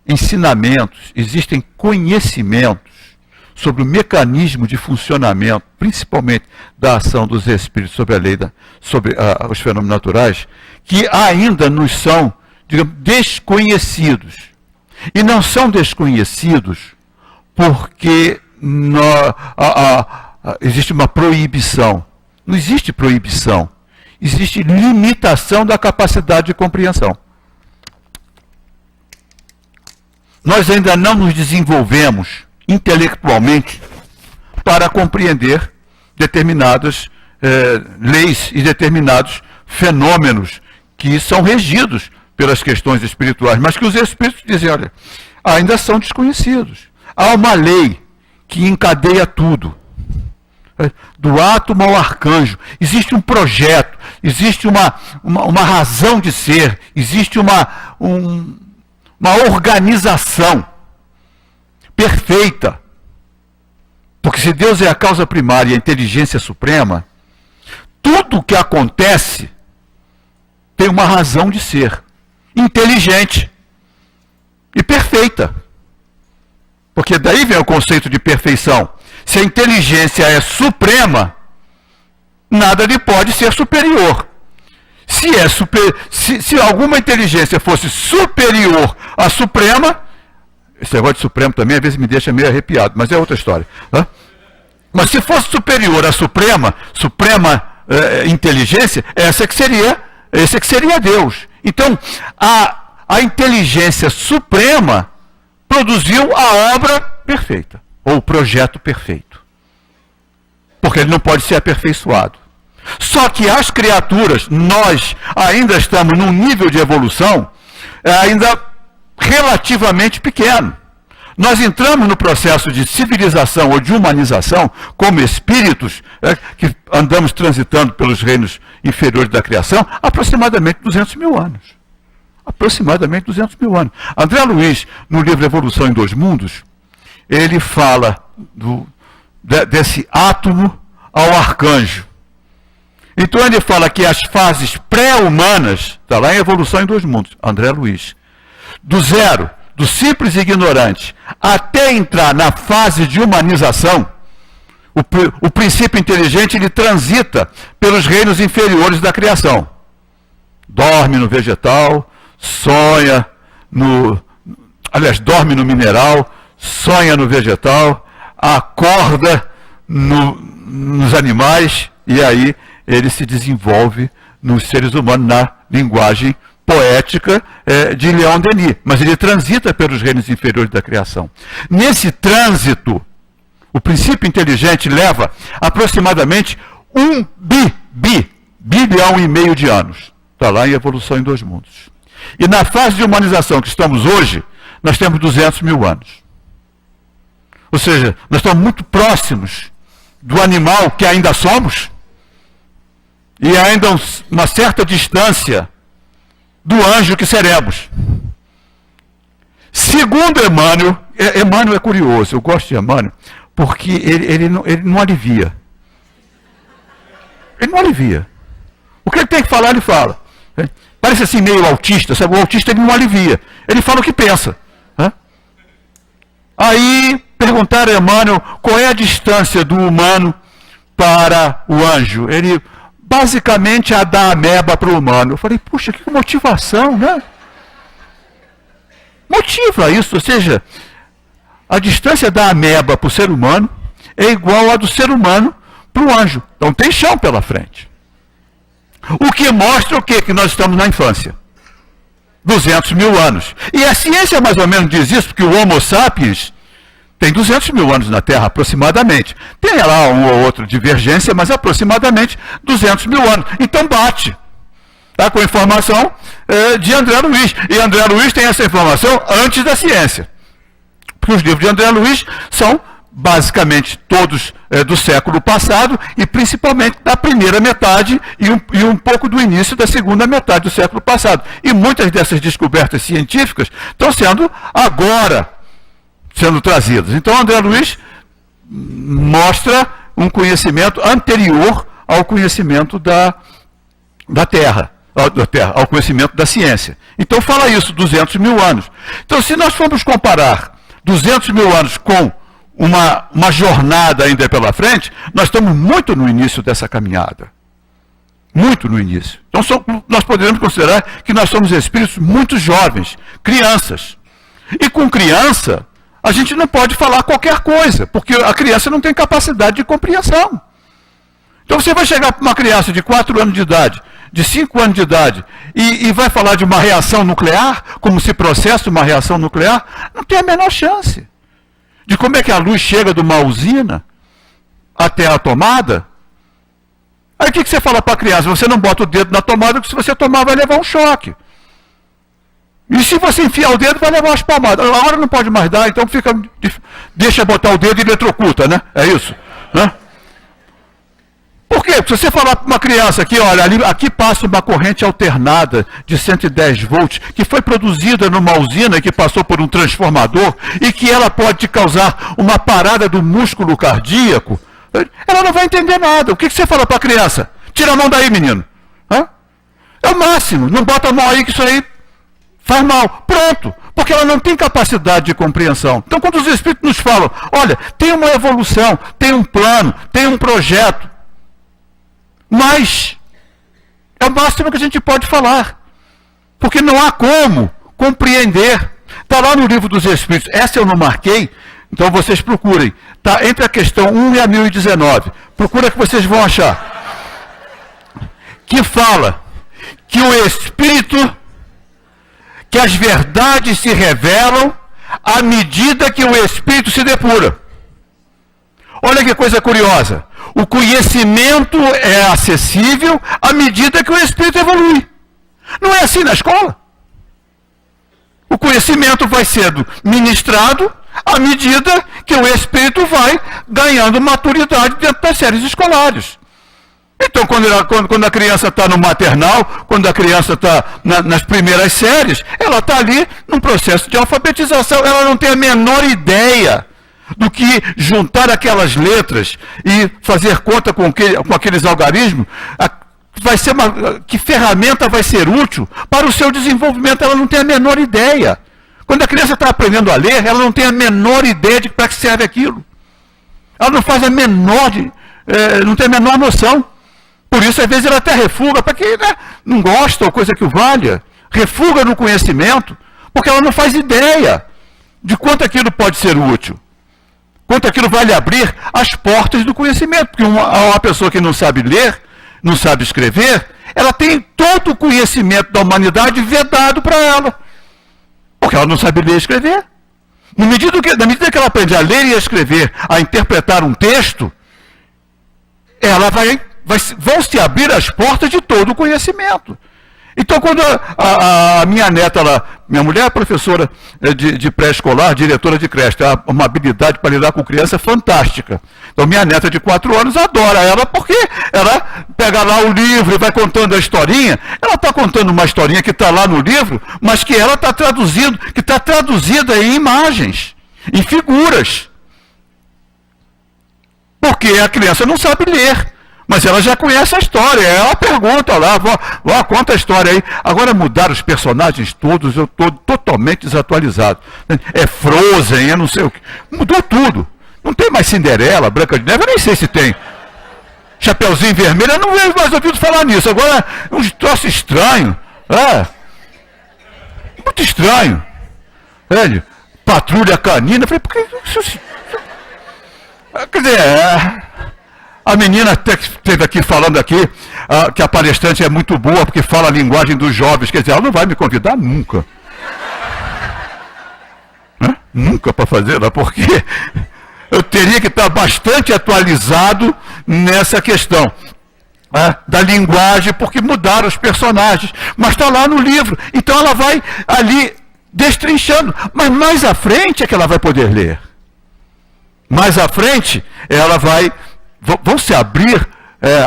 ensinamentos, existem conhecimentos sobre o mecanismo de funcionamento, principalmente da ação dos espíritos sobre a lei, sobre os fenômenos naturais, que ainda nos são, digamos, desconhecidos. E não são desconhecidos porque existe uma proibição. Não existe proibição. Existe limitação da capacidade de compreensão. Nós ainda não nos desenvolvemos intelectualmente para compreender determinadas leis e determinados fenômenos que são regidos pelas questões espirituais, mas que os espíritos dizem, olha, ainda são desconhecidos. Há uma lei que encadeia tudo, do átomo ao arcanjo. Existe um projeto, existe uma razão de ser, existe uma organização perfeita. Porque se Deus é a causa primária e a inteligência suprema, tudo o que acontece tem uma razão de ser. Inteligente e perfeita. Porque daí vem o conceito de perfeição. Se a inteligência é suprema, nada lhe pode ser superior. Se alguma inteligência fosse superior à suprema, esse negócio de supremo também às vezes me deixa meio arrepiado, mas é outra história. Né? Mas se fosse superior à suprema inteligência, esse que seria Deus. Então, a inteligência suprema produziu a obra perfeita, ou o projeto perfeito. Porque ele não pode ser aperfeiçoado. Só que as criaturas, nós ainda estamos num nível de evolução ainda relativamente pequeno. Nós entramos no processo de civilização ou de humanização como espíritos que andamos transitando pelos reinos inferiores da criação aproximadamente 200 mil anos. Aproximadamente 200 mil anos. André Luiz, no livro Evolução em Dois Mundos, ele fala desse átomo ao arcanjo. Então ele fala que as fases pré-humanas, está lá em Evolução em Dois Mundos, André Luiz, do zero, do simples ignorante, até entrar na fase de humanização, o princípio inteligente ele transita pelos reinos inferiores da criação. Dorme no vegetal, sonha dorme no mineral, sonha no vegetal, acorda nos animais, e aí ele se desenvolve nos seres humanos na linguagem poética de Leon Denis, mas ele transita pelos reinos inferiores da criação. Nesse trânsito, o princípio inteligente leva aproximadamente 1 bilhão e meio de anos. Está lá em Evolução em Dois Mundos. E na fase de humanização que estamos hoje, nós temos 200 mil anos. Ou seja, nós estamos muito próximos do animal que ainda somos, e ainda uma certa distância do anjo que seremos. Segundo Emmanuel, Emmanuel é curioso, eu gosto de Emmanuel, porque ele não alivia. Ele não alivia. O que ele tem que falar, ele fala. Parece assim meio autista, sabe? O autista ele não alivia, ele fala o que pensa. Aí perguntaram a Emmanuel qual é a distância do humano para o anjo. Ele basicamente a da ameba para o humano. Eu falei, puxa, que motivação, né? Motiva isso, ou seja, a distância da ameba para o ser humano é igual a do ser humano para o anjo. Então tem chão pela frente. O que mostra o quê? Que nós estamos na infância. 200 mil anos. E a ciência mais ou menos diz isso, porque o Homo sapiens tem 200 mil anos na Terra, aproximadamente. Tem lá uma ou outra divergência, mas aproximadamente 200 mil anos. Então bate. Tá? Com a informação de André Luiz. E André Luiz tem essa informação antes da ciência. Porque os livros de André Luiz são basicamente todos do século passado e principalmente da primeira metade e um pouco do início da segunda metade do século passado. E muitas dessas descobertas científicas estão sendo agora trazidas. Então André Luiz mostra um conhecimento anterior ao conhecimento da Terra, ao conhecimento da ciência. Então fala isso, 200 mil anos. Então se nós formos comparar 200 mil anos com uma jornada ainda pela frente, nós estamos muito no início dessa caminhada. Muito no início. Então nós podemos considerar que nós somos espíritos muito jovens, crianças. E com criança, a gente não pode falar qualquer coisa, porque a criança não tem capacidade de compreensão. Então você vai chegar para uma criança de 4 anos de idade, de 5 anos de idade, e vai falar de uma reação nuclear, como se processa uma reação nuclear, não tem a menor chance. De como é que a luz chega de uma usina até a tomada. Aí o que você fala para a criança? Você não bota o dedo na tomada, porque se você tomar vai levar um choque. E se você enfiar o dedo, vai levar umas palmadas. Agora não pode mais dar, então deixa botar o dedo e eletrocuta, né? É isso. Né? Por quê? Se você falar para uma criança aqui, olha, aqui passa uma corrente alternada de 110 volts, que foi produzida numa usina que passou por um transformador e que ela pode te causar uma parada do músculo cardíaco, ela não vai entender nada. O que você fala para a criança? Tira a mão daí, menino. Hã? É o máximo. Não bota a mão aí que isso aí faz mal. Pronto. Porque ela não tem capacidade de compreensão. Então, quando os espíritos nos falam, olha, tem uma evolução, tem um plano, tem um projeto, mas é o máximo que a gente pode falar. Porque não há como compreender. Está lá no livro dos Espíritos. Essa eu não marquei, então vocês procurem. Está entre a questão 1 e a 1019. Procura que vocês vão achar. Que fala que o Espírito, que as verdades se revelam à medida que o Espírito se depura. Olha que coisa curiosa. O conhecimento é acessível à medida que o Espírito evolui. Não é assim na escola. O conhecimento vai sendo ministrado à medida que o Espírito vai ganhando maturidade dentro das séries escolares. Então, quando a criança está no maternal, quando a criança está nas primeiras séries, ela está ali num processo de alfabetização. Ela não tem a menor ideia do que juntar aquelas letras e fazer conta com aqueles algarismos. Que ferramenta vai ser útil para o seu desenvolvimento? Ela não tem a menor ideia. Quando a criança está aprendendo a ler, ela não tem a menor ideia de para que serve aquilo. Ela não faz não tem a menor noção. Por isso, às vezes, ela até refuga, para quem não gosta ou coisa que o valha, refuga no conhecimento, porque ela não faz ideia de quanto aquilo pode ser útil. Quanto aquilo vai lhe abrir as portas do conhecimento. Porque uma pessoa que não sabe ler, não sabe escrever, ela tem todo o conhecimento da humanidade vedado para ela. Porque ela não sabe ler e escrever. Na medida que ela aprende a ler e a escrever, a interpretar um texto, ela vão se abrir as portas de todo o conhecimento. Então, quando a minha neta, minha mulher é professora de pré-escolar, diretora de creche, tem uma habilidade para lidar com criança fantástica. Então, minha neta de 4 anos adora ela, porque ela pega lá o livro e vai contando a historinha. Ela está contando uma historinha que está lá no livro, mas que ela está traduzindo, que está traduzida em imagens, em figuras. Porque a criança não sabe ler. Mas ela já conhece a história, ela pergunta lá, conta a história aí. Agora mudaram os personagens todos, eu estou totalmente desatualizado. É Frozen, eu não sei o que. Mudou tudo. Não tem mais Cinderela, Branca de Neve, eu nem sei se tem. Chapeuzinho Vermelho, eu não vejo mais ouvido falar nisso. Agora, um troço estranho. Muito estranho. Patrulha Canina. Eu falei, por que isso? Quer dizer, a menina esteve aqui falando que a palestrante é muito boa porque fala a linguagem dos jovens. Quer dizer, ela não vai me convidar nunca. Nunca para fazer, porque eu teria que estar bastante atualizado nessa questão da linguagem, porque mudaram os personagens. Mas está lá no livro. Então ela vai ali destrinchando. Mas mais à frente é que ela vai poder ler. Mais à frente, vão se abrir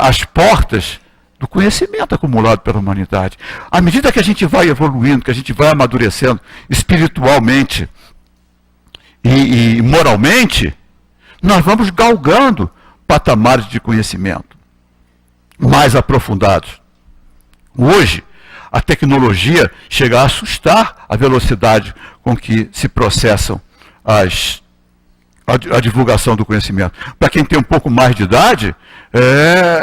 as portas do conhecimento acumulado pela humanidade. À medida que a gente vai evoluindo, que a gente vai amadurecendo espiritualmente e moralmente, nós vamos galgando patamares de conhecimento mais aprofundados. Hoje, a tecnologia chega a assustar a velocidade com que se processam a divulgação do conhecimento. Para quem tem um pouco mais de idade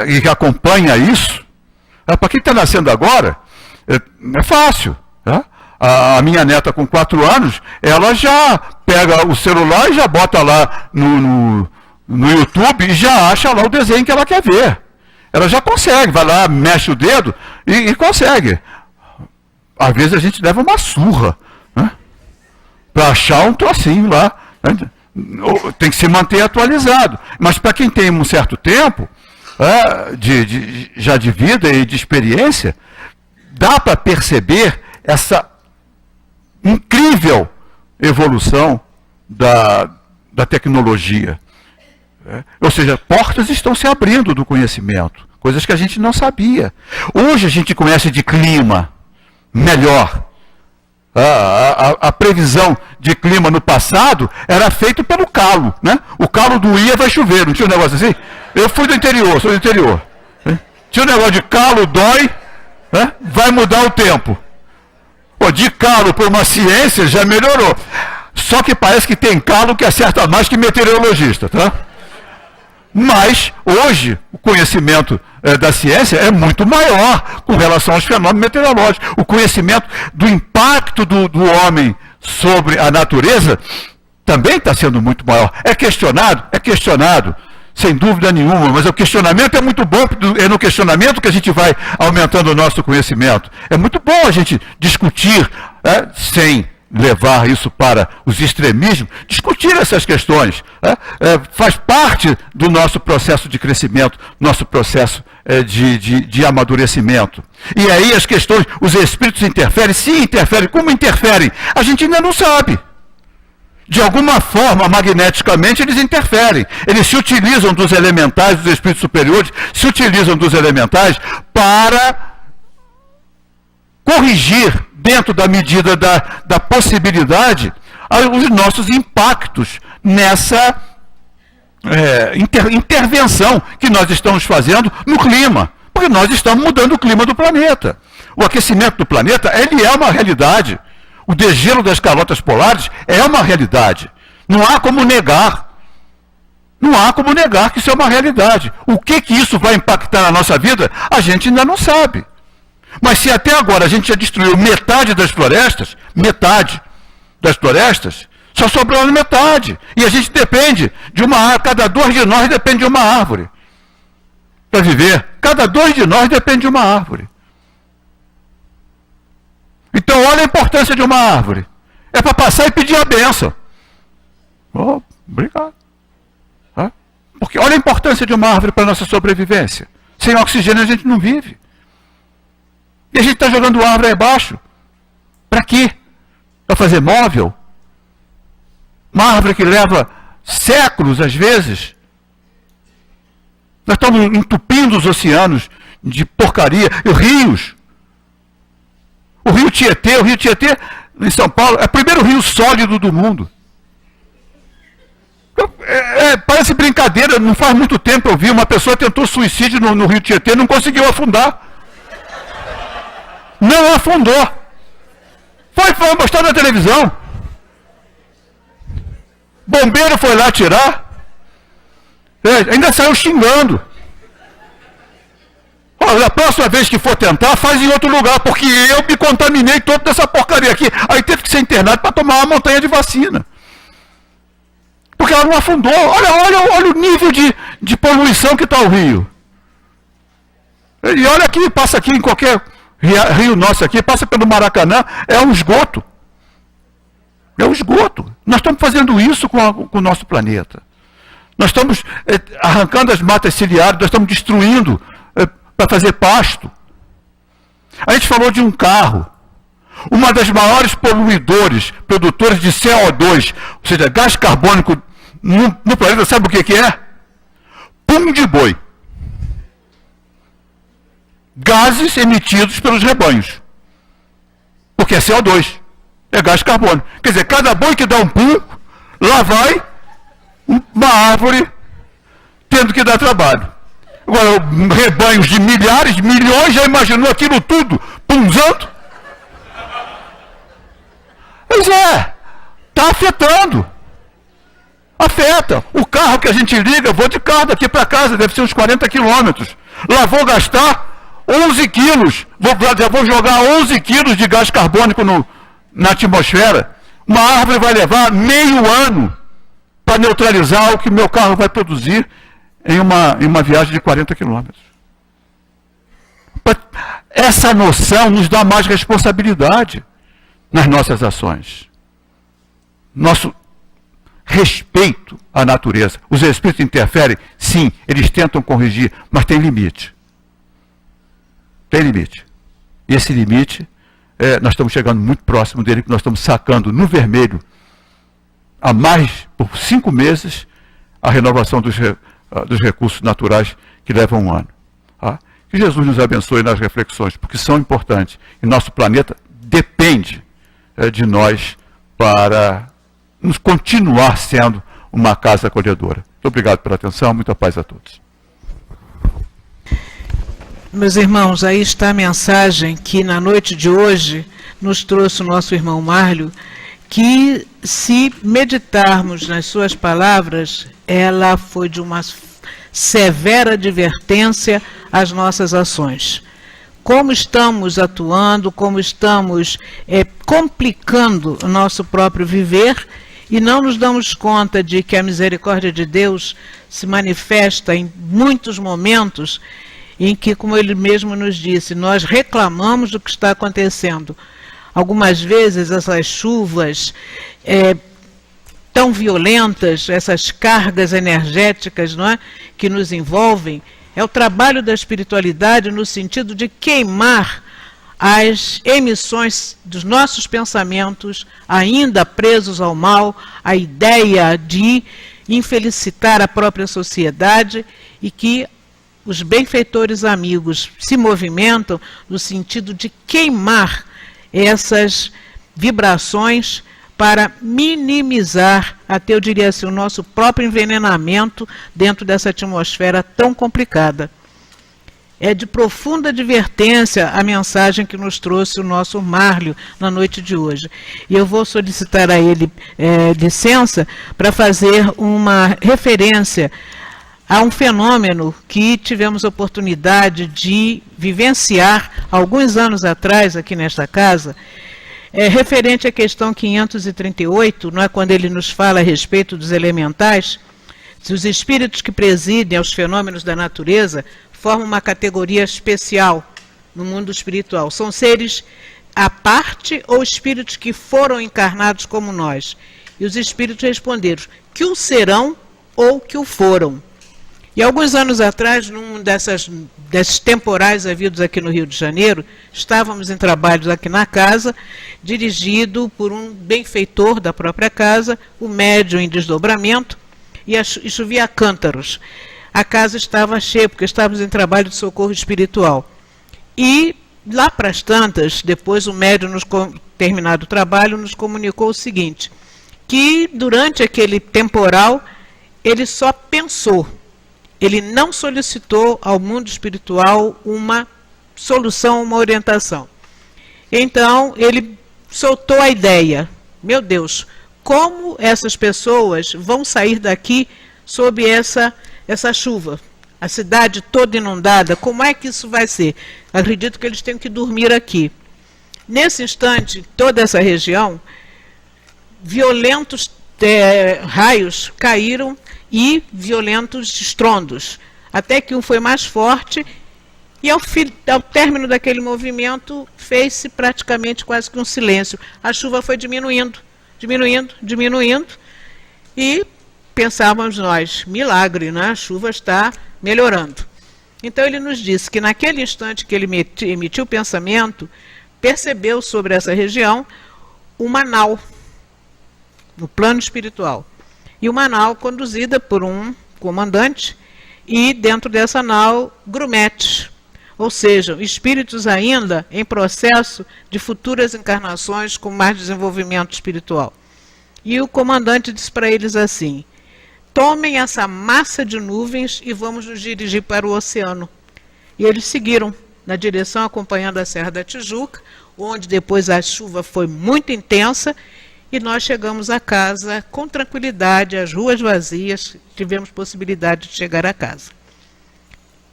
e que acompanha isso, para quem está nascendo agora, é fácil. Tá? A minha neta com 4 anos, ela já pega o celular e já bota lá no YouTube e já acha lá o desenho que ela quer ver. Ela já consegue, vai lá, mexe o dedo e consegue. Às vezes a gente leva uma surra, né? Para achar um trocinho lá. Né? Tem que se manter atualizado. Mas para quem tem um certo tempo, já de vida e de experiência, dá para perceber essa incrível evolução da tecnologia. Ou seja, portas estão se abrindo do conhecimento, coisas que a gente não sabia. Hoje a gente conhece de clima melhor. A previsão de clima no passado era feita pelo calo, né? O calo doía, vai chover, não tinha um negócio assim? Eu fui do interior, sou do interior. Tinha um negócio de calo, dói, né? Vai mudar o tempo. Pô, de calo por uma ciência já melhorou. Só que parece que tem calo que acerta mais que meteorologista, tá? Mas, hoje, o conhecimento da ciência é muito maior com relação aos fenômenos meteorológicos. O conhecimento do impacto do homem sobre a natureza também está sendo muito maior. É questionado, sem dúvida nenhuma, mas o questionamento é muito bom, é no questionamento que a gente vai aumentando o nosso conhecimento. É muito bom a gente discutir, sem levar isso para os extremismos, discutir essas questões. Faz parte do nosso processo de crescimento, nosso processo de amadurecimento. E aí as questões, os espíritos interferem, sim, interferem. Como interferem? A gente ainda não sabe. De alguma forma, magneticamente, eles interferem. Eles se utilizam dos elementais, dos espíritos superiores, se utilizam dos elementais para corrigir, dentro da medida da possibilidade, os nossos impactos nessa intervenção que nós estamos fazendo no clima. Porque nós estamos mudando o clima do planeta. O aquecimento do planeta, ele é uma realidade. O degelo das calotas polares é uma realidade. Não há como negar. Não há como negar que isso é uma realidade. O que isso vai impactar na nossa vida, a gente ainda não sabe. Mas se até agora a gente já destruiu metade das florestas, só sobrou metade. E a gente depende de uma árvore, cada 2 de nós depende de uma árvore. Para viver, cada 2 de nós depende de uma árvore. Então olha a importância de uma árvore. É para passar e pedir a bênção. Oh, obrigado. Porque olha a importância de uma árvore para a nossa sobrevivência. Sem oxigênio a gente não vive. E a gente está jogando árvore aí abaixo. Para quê? Para fazer móvel? Uma árvore que leva séculos, às vezes. Nós estamos entupindo os oceanos de porcaria. E rios. O rio Tietê, em São Paulo, é o primeiro rio sólido do mundo. Parece brincadeira, não faz muito tempo eu vi, uma pessoa tentou suicídio no rio Tietê e não conseguiu afundar. Não afundou. Foi mostrar na televisão. Bombeiro foi lá tirar. Ainda saiu xingando. Olha, a próxima vez que for tentar, faz em outro lugar, porque eu me contaminei todo dessa porcaria aqui. Aí teve que ser internado para tomar uma montanha de vacina. Porque ela não afundou. Olha o nível de poluição que está o rio. E olha aqui, passa aqui em qualquer rio nosso aqui, passa pelo Maracanã, é um esgoto. É um esgoto. Nós estamos fazendo isso com o nosso planeta. Nós estamos arrancando as matas ciliares, nós estamos destruindo para fazer pasto. A gente falou de um carro. Uma das maiores produtores de CO2, ou seja, gás carbônico no planeta, sabe o que é? Pum de boi. Gases emitidos pelos rebanhos. Porque é CO2. É gás carbônico. Quer dizer, cada boi que dá um pum, lá vai uma árvore entendo que dá trabalho. Agora, rebanhos de milhares, milhões, já imaginou aquilo tudo punzando? Pois é, está afetando. Afeta. O carro que a gente liga, vou de carro daqui para casa, deve ser uns 40 quilômetros. Lá vou gastar 11 quilos, já vou jogar 11 quilos de gás carbônico na atmosfera. Uma árvore vai levar meio ano para neutralizar o que o meu carro vai produzir em uma viagem de 40 quilômetros. Essa noção nos dá mais responsabilidade nas nossas ações. Nosso respeito à natureza. Os espíritos interferem? Sim, eles tentam corrigir, mas tem limite. Tem limite. E esse limite, nós estamos chegando muito próximo dele, que nós estamos sacando no vermelho, há mais, por 5 meses, a renovação dos recursos naturais que levam um ano. Tá? Que Jesus nos abençoe nas reflexões, porque são importantes. E nosso planeta depende de nós para nos continuar sendo uma casa acolhedora. Muito obrigado pela atenção, muita paz a todos. Meus irmãos, aí está a mensagem que na noite de hoje nos trouxe o nosso irmão Márlio, que se meditarmos nas suas palavras, ela foi de uma severa advertência às nossas ações. Como estamos atuando, como estamos complicando o nosso próprio viver, e não nos damos conta de que a misericórdia de Deus se manifesta em muitos momentos em que, como ele mesmo nos disse, nós reclamamos do que está acontecendo. Algumas vezes essas chuvas tão violentas, essas cargas energéticas, não é, que nos envolvem, é o trabalho da espiritualidade no sentido de queimar as emissões dos nossos pensamentos, ainda presos ao mal, a ideia de infelicitar a própria sociedade, e que os benfeitores amigos se movimentam no sentido de queimar essas vibrações para minimizar, até eu diria assim, o nosso próprio envenenamento dentro dessa atmosfera tão complicada. É de profunda advertência a mensagem que nos trouxe o nosso Márlio na noite de hoje. E eu vou solicitar a ele licença para fazer uma referência a um fenômeno que tivemos oportunidade de vivenciar alguns anos atrás aqui nesta casa, referente à questão 538, não é, quando ele nos fala a respeito dos elementais, se os espíritos que presidem aos fenômenos da natureza formam uma categoria especial no mundo espiritual. São seres à parte ou espíritos que foram encarnados como nós? E os espíritos responderam que o serão ou que o foram. E alguns anos atrás, num desses temporais havidos aqui no Rio de Janeiro, estávamos em trabalhos aqui na casa, dirigido por um benfeitor da própria casa, o médium em desdobramento, e chovia cântaros. A casa estava cheia, porque estávamos em trabalho de socorro espiritual. E lá para as tantas, depois o médium, terminado o trabalho, nos comunicou o seguinte, que durante aquele temporal, ele só pensou, ele não solicitou ao mundo espiritual uma solução, uma orientação. Então, ele soltou a ideia, meu Deus, como essas pessoas vão sair daqui sob essa chuva? A cidade toda inundada, como é que isso vai ser? Acredito que eles têm que dormir aqui. Nesse instante, toda essa região, violentos raios caíram e violentos estrondos, até que um foi mais forte e ao término daquele movimento fez-se praticamente quase que um silêncio. A chuva foi diminuindo, e pensávamos nós, milagre, né? A chuva está melhorando. Então ele nos disse que naquele instante que ele emitiu o pensamento, percebeu sobre essa região uma nau, no plano espiritual. E uma nau conduzida por um comandante, e dentro dessa nau, grumetes, ou seja, espíritos ainda em processo de futuras encarnações com mais desenvolvimento espiritual. E o comandante disse para eles assim, tomem essa massa de nuvens e vamos nos dirigir para o oceano. E eles seguiram na direção, acompanhando a Serra da Tijuca, onde depois a chuva foi muito intensa, e nós chegamos a casa com tranquilidade, as ruas vazias, tivemos possibilidade de chegar a casa.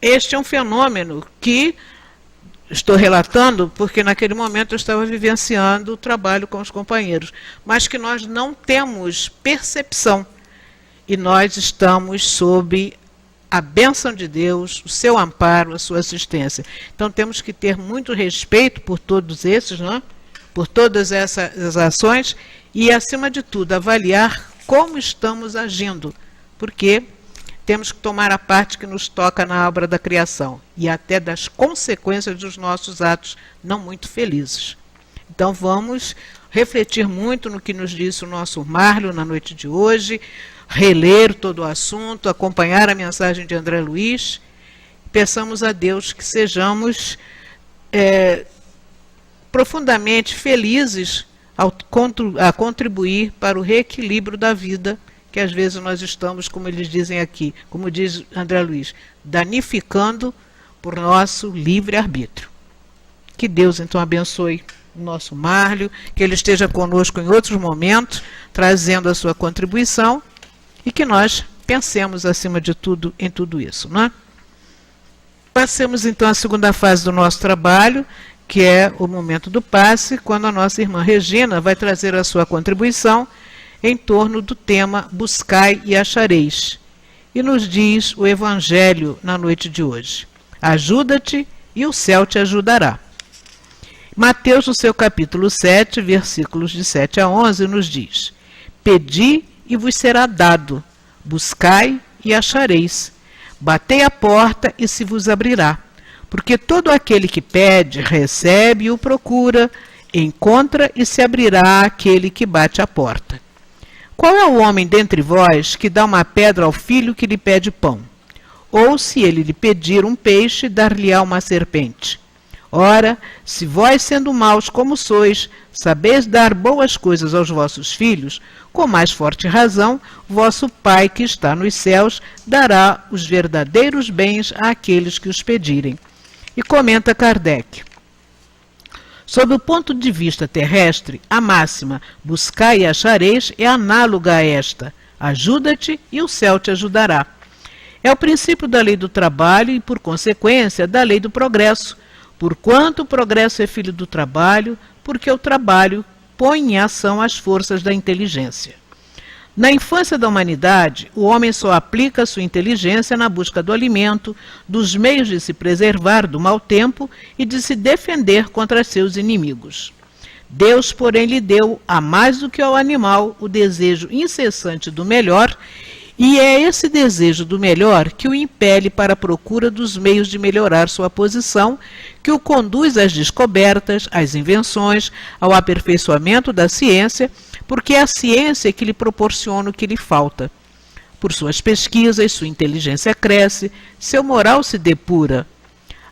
Este é um fenômeno que estou relatando porque naquele momento eu estava vivenciando o trabalho com os companheiros, mas que nós não temos percepção, e nós estamos sob a bênção de Deus, o seu amparo, a sua assistência. Então temos que ter muito respeito por todos esses, não é? Por todas essas ações e, acima de tudo, avaliar como estamos agindo, porque temos que tomar a parte que nos toca na obra da criação e até das consequências dos nossos atos não muito felizes. Então vamos refletir muito no que nos disse o nosso Márlio na noite de hoje, reler todo o assunto, acompanhar a mensagem de André Luiz. Peçamos a Deus que sejamos profundamente felizes a contribuir para o reequilíbrio da vida, que às vezes nós estamos, como eles dizem aqui, como diz André Luiz, danificando por nosso livre-arbítrio. Que Deus então abençoe o nosso Márlio, que ele esteja conosco em outros momentos, trazendo a sua contribuição, e que nós pensemos, acima de tudo, em tudo isso, não é? Passemos então à segunda fase do nosso trabalho, que é o momento do passe, quando a nossa irmã Regina vai trazer a sua contribuição em torno do tema Buscai e achareis. E nos diz o Evangelho na noite de hoje: ajuda-te e o céu te ajudará. Mateus, no seu capítulo 7, versículos de 7 a 11, nos diz: pedi e vos será dado, buscai e achareis, batei a porta e se vos abrirá. Porque todo aquele que pede, recebe e o procura, encontra e se abrirá àquele que bate a porta. Qual é o homem dentre vós que dá uma pedra ao filho que lhe pede pão? Ou se ele lhe pedir um peixe, dar-lhe-á uma serpente? Ora, se vós, sendo maus como sois, sabeis dar boas coisas aos vossos filhos, com mais forte razão, vosso Pai que está nos céus dará os verdadeiros bens àqueles que os pedirem. E comenta Kardec: sob o ponto de vista terrestre, a máxima buscai e achareis é análoga a esta: ajuda-te e o céu te ajudará. É o princípio da lei do trabalho e, por consequência, da lei do progresso, porquanto o progresso é filho do trabalho, porque o trabalho põe em ação as forças da inteligência. Na infância da humanidade, o homem só aplica sua inteligência na busca do alimento, dos meios de se preservar do mau tempo e de se defender contra seus inimigos. Deus, porém, lhe deu, a mais do que ao animal, o desejo incessante do melhor, e é esse desejo do melhor que o impele para a procura dos meios de melhorar sua posição, que o conduz às descobertas, às invenções, ao aperfeiçoamento da ciência, porque é a ciência que lhe proporciona o que lhe falta. Por suas pesquisas, sua inteligência cresce, seu moral se depura.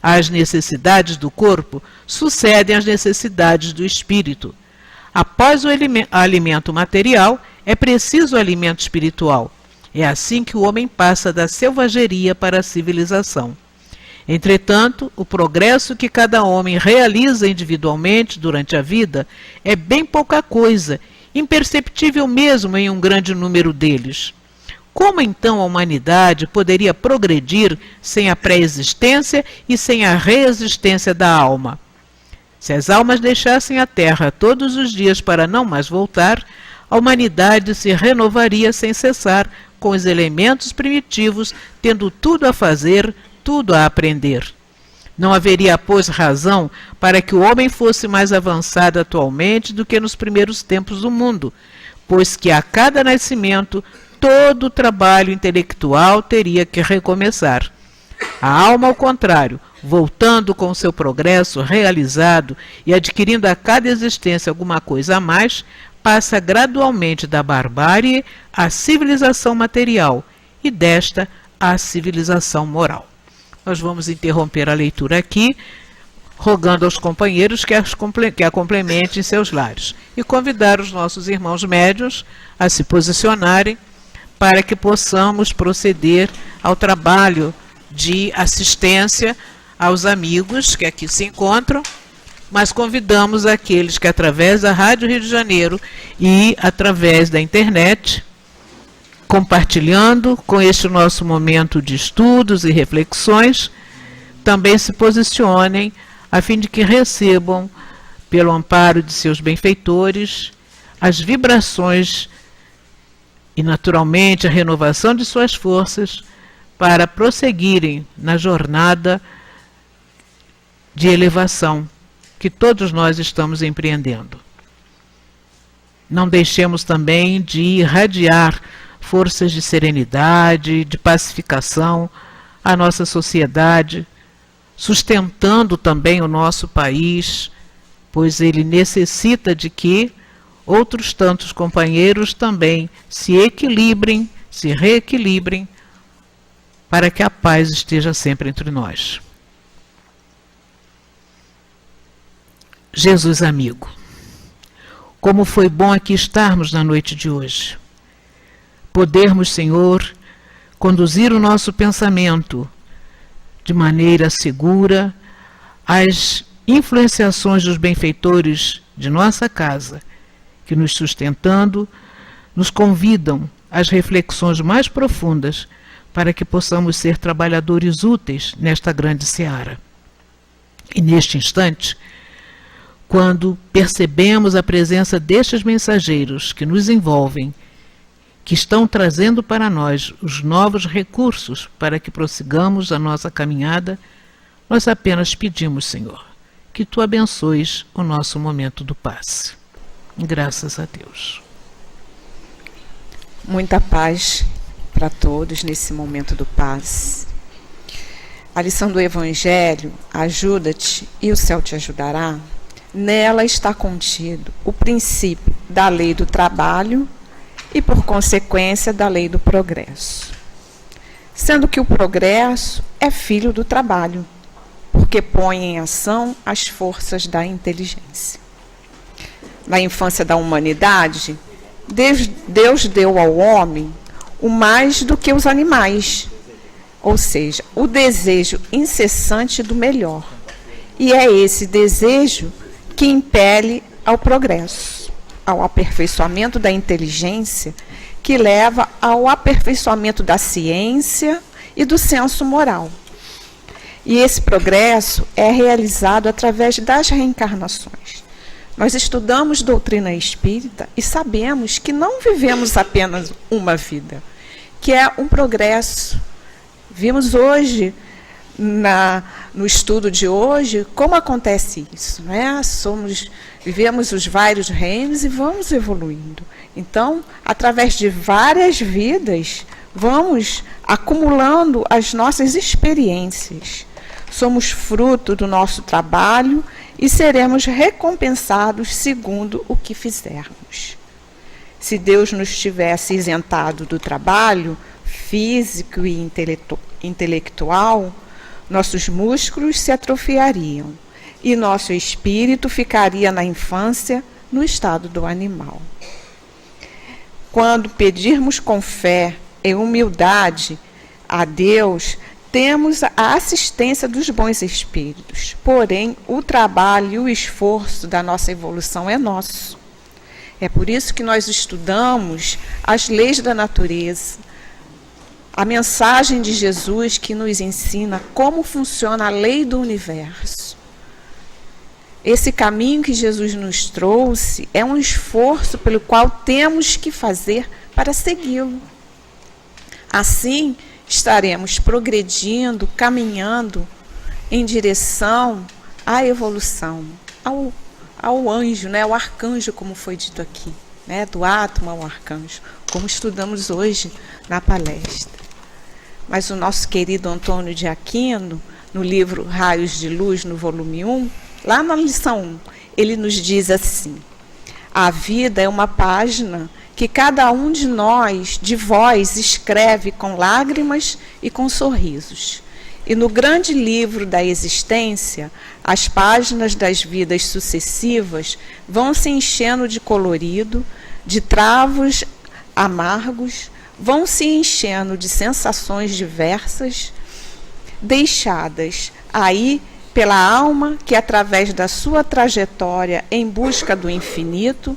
As necessidades do corpo sucedem às necessidades do espírito. Após o alimento material, é preciso o alimento espiritual. É assim que o homem passa da selvageria para a civilização. Entretanto, o progresso que cada homem realiza individualmente durante a vida é bem pouca coisa, imperceptível mesmo em um grande número deles. Como então a humanidade poderia progredir sem a pré-existência e sem a reexistência da alma? Se as almas deixassem a Terra todos os dias para não mais voltar, a humanidade se renovaria sem cessar com os elementos primitivos, tendo tudo a fazer, tudo a aprender. Não haveria, pois, razão para que o homem fosse mais avançado atualmente do que nos primeiros tempos do mundo, pois que a cada nascimento todo o trabalho intelectual teria que recomeçar. A alma, ao contrário, voltando com seu progresso realizado e adquirindo a cada existência alguma coisa a mais, passa gradualmente da barbárie à civilização material e desta à civilização moral. Nós vamos interromper a leitura aqui, rogando aos companheiros que a complementem em seus lares e convidar os nossos irmãos médiuns a se posicionarem para que possamos proceder ao trabalho de assistência aos amigos que aqui se encontram, mas convidamos aqueles que, através da Rádio Rio de Janeiro e através da internet, compartilhando com este nosso momento de estudos e reflexões, também se posicionem a fim de que recebam, pelo amparo de seus benfeitores, as vibrações e, naturalmente, a renovação de suas forças para prosseguirem na jornada de elevação que todos nós estamos empreendendo. Não deixemos também de irradiar forças de serenidade, de pacificação à nossa sociedade, sustentando também o nosso país, pois ele necessita de que outros tantos companheiros também se equilibrem, se reequilibrem, para que a paz esteja sempre entre nós. Jesus amigo, como foi bom aqui estarmos na noite de hoje. Podermos, Senhor, conduzir o nosso pensamento de maneira segura às influenciações dos benfeitores de nossa casa, que nos sustentando, nos convidam às reflexões mais profundas para que possamos ser trabalhadores úteis nesta grande seara. E neste instante, quando percebemos a presença destes mensageiros que nos envolvem, que estão trazendo para nós os novos recursos para que prossigamos a nossa caminhada, nós apenas pedimos, Senhor, que Tu abençoes o nosso momento do passe. Graças a Deus. Muita paz para todos nesse momento do passe. A lição do Evangelho, ajuda-te e o céu te ajudará, nela está contido o princípio da lei do trabalho e, por consequência, da lei do progresso. Sendo que o progresso é filho do trabalho, porque põe em ação as forças da inteligência. Na infância da humanidade, Deus deu ao homem o mais do que os animais, ou seja, o desejo incessante do melhor. E é esse desejo que impele ao progresso, ao aperfeiçoamento da inteligência, que leva ao aperfeiçoamento da ciência e do senso moral. E esse progresso é realizado através das reencarnações. Nós estudamos doutrina espírita e sabemos que não vivemos apenas uma vida, que é um progresso. Vimos hoje, no estudo de hoje, como acontece isso, né? Vivemos os vários reinos e vamos evoluindo. Então, através de várias vidas, vamos acumulando as nossas experiências. Somos fruto do nosso trabalho e seremos recompensados segundo o que fizermos. Se Deus nos tivesse isentado do trabalho físico e intelectual, nossos músculos se atrofiariam e nosso espírito ficaria na infância no estado do animal. Quando pedirmos com fé e humildade a Deus, temos a assistência dos bons espíritos. Porém, o trabalho e o esforço da nossa evolução é nosso. É por isso que nós estudamos as leis da natureza, a mensagem de Jesus que nos ensina como funciona a lei do universo. Esse caminho que Jesus nos trouxe é um esforço pelo qual temos que fazer para segui-lo. Assim, estaremos progredindo, caminhando em direção à evolução, ao anjo, né, ao arcanjo, como foi dito aqui, né, do átomo ao arcanjo, como estudamos hoje na palestra. Mas o nosso querido Antônio de Aquino, no livro Raios de Luz, no volume 1, lá na lição 1, ele nos diz assim: a vida é uma página que cada um de nós, de vós, escreve com lágrimas e com sorrisos. E no grande livro da existência, as páginas das vidas sucessivas vão se enchendo de colorido, de travos amargos, vão se enchendo de sensações diversas, deixadas aí pela alma que, através da sua trajetória em busca do infinito,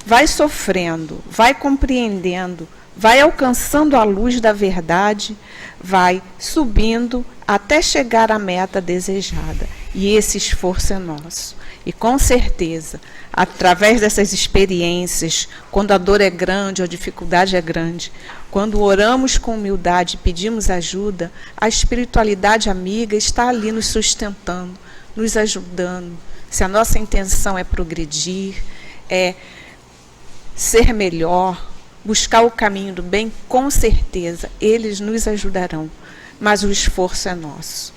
vai sofrendo, vai compreendendo, vai alcançando a luz da verdade, vai subindo até chegar à meta desejada. E esse esforço é nosso. E com certeza, através dessas experiências, quando a dor é grande, a dificuldade é grande, quando oramos com humildade e pedimos ajuda, a espiritualidade amiga está ali nos sustentando, nos ajudando. Se a nossa intenção é progredir, é ser melhor, buscar o caminho do bem, com certeza eles nos ajudarão, mas o esforço é nosso.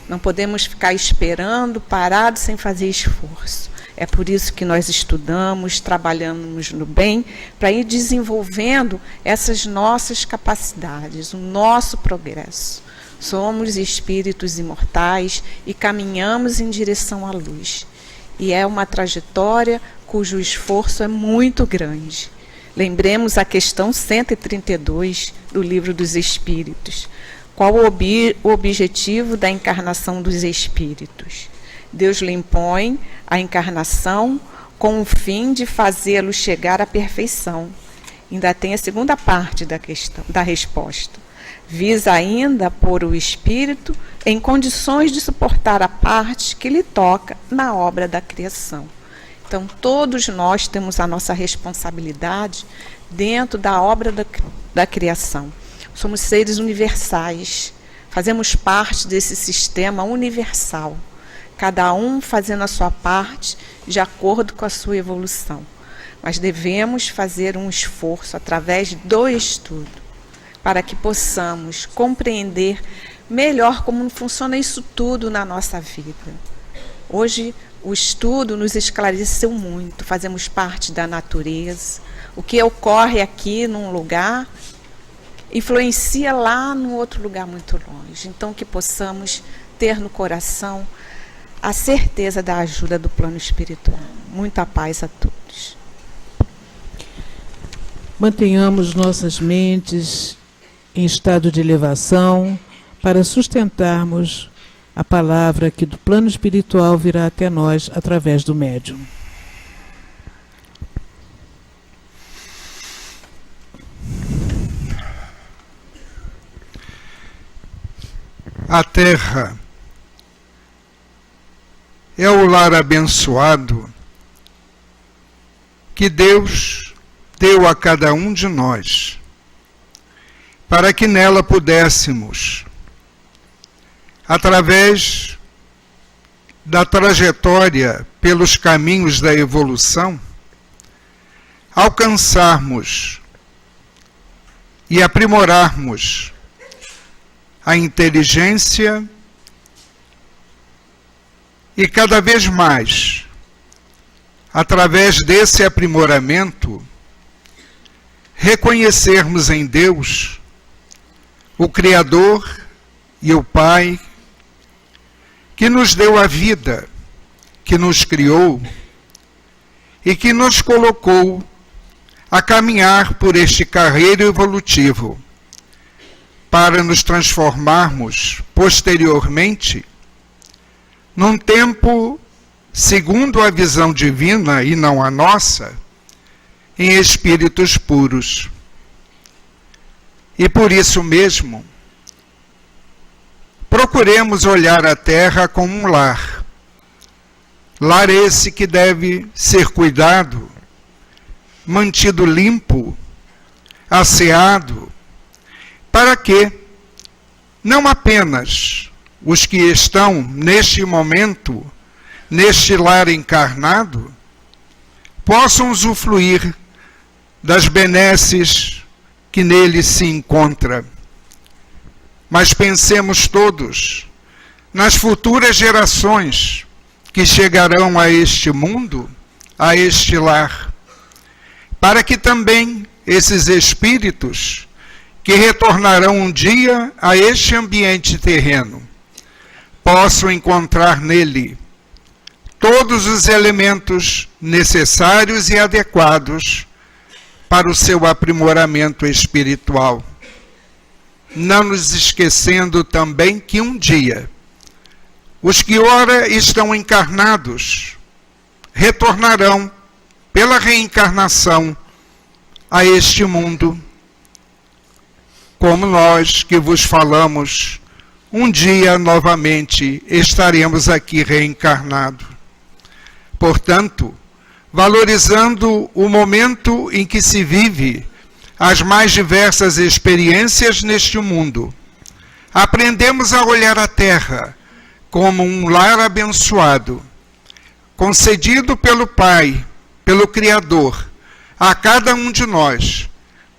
Não podemos ficar esperando, parados, sem fazer esforço. É por isso que nós estudamos, trabalhamos no bem, para ir desenvolvendo essas nossas capacidades, o nosso progresso. Somos espíritos imortais e caminhamos em direção à luz. E é uma trajetória cujo esforço é muito grande. Lembremos a questão 132 do Livro dos Espíritos. Qual o objetivo da encarnação dos espíritos? Deus lhe impõe a encarnação com o fim de fazê-lo chegar à perfeição. Ainda tem a segunda parte da questão, da resposta. Visa ainda pôr o espírito em condições de suportar a parte que lhe toca na obra da criação. Então, todos nós temos a nossa responsabilidade dentro da obra da criação. Somos seres universais, fazemos parte desse sistema universal, cada um fazendo a sua parte de acordo com a sua evolução. Mas devemos fazer um esforço através do estudo, para que possamos compreender melhor como funciona isso tudo na nossa vida. Hoje, o estudo nos esclareceu muito, fazemos parte da natureza. O que ocorre aqui num lugar influencia lá no outro lugar muito longe. Então, que possamos ter no coração a certeza da ajuda do plano espiritual. Muita paz a todos. Mantenhamos nossas mentes em estado de elevação para sustentarmos a palavra que do plano espiritual virá até nós através do médium. A terra é o lar abençoado que Deus deu a cada um de nós, para que nela pudéssemos, através da trajetória pelos caminhos da evolução, alcançarmos e aprimorarmos a inteligência e cada vez mais, através desse aprimoramento, reconhecermos em Deus o Criador e o Pai que nos deu a vida, que nos criou e que nos colocou a caminhar por este carreiro evolutivo, para nos transformarmos posteriormente num tempo, segundo a visão divina e não a nossa, em espíritos puros. E por isso mesmo, procuremos olhar a terra como um lar. Lar esse que deve ser cuidado, mantido limpo, asseado, para que não apenas os que estão neste momento, neste lar encarnado, possam usufruir das benesses que nele se encontra, mas pensemos todos nas futuras gerações que chegarão a este mundo, a este lar, para que também esses espíritos que retornarão um dia a este ambiente terreno possam encontrar nele todos os elementos necessários e adequados para o seu aprimoramento espiritual. Não nos esquecendo também que um dia os que ora estão encarnados retornarão pela reencarnação a este mundo, como nós que vos falamos, um dia novamente estaremos aqui reencarnados. Portanto, valorizando o momento em que se vive as mais diversas experiências neste mundo, aprendemos a olhar a Terra como um lar abençoado, concedido pelo Pai, pelo Criador, a cada um de nós,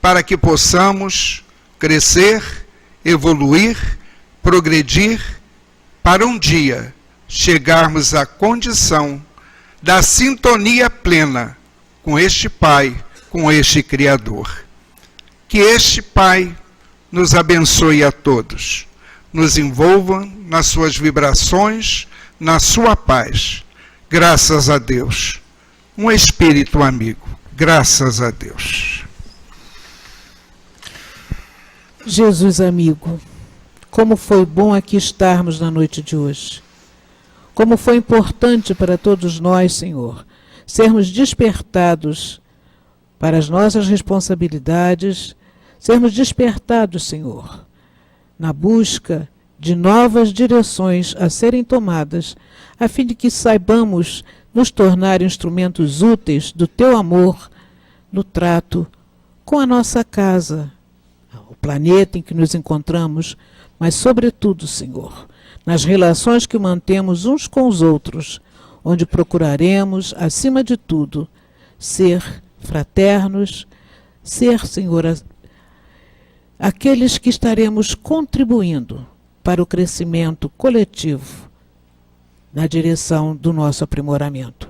para que possamos crescer, evoluir, progredir, para um dia chegarmos à condição da sintonia plena com este Pai, com este Criador. Que este Pai nos abençoe a todos, nos envolva nas suas vibrações, na sua paz. Graças a Deus. Um espírito amigo. Graças a Deus. Jesus amigo, como foi bom aqui estarmos na noite de hoje. Como foi importante para todos nós, Senhor, sermos despertados para as nossas responsabilidades, sermos despertados, Senhor, na busca de novas direções a serem tomadas, a fim de que saibamos nos tornar instrumentos úteis do Teu amor no trato com a nossa casa, o planeta em que nos encontramos, mas, sobretudo, Senhor, nas relações que mantemos uns com os outros, onde procuraremos, acima de tudo, ser fraternos, ser, Senhor, aqueles que estaremos contribuindo para o crescimento coletivo na direção do nosso aprimoramento.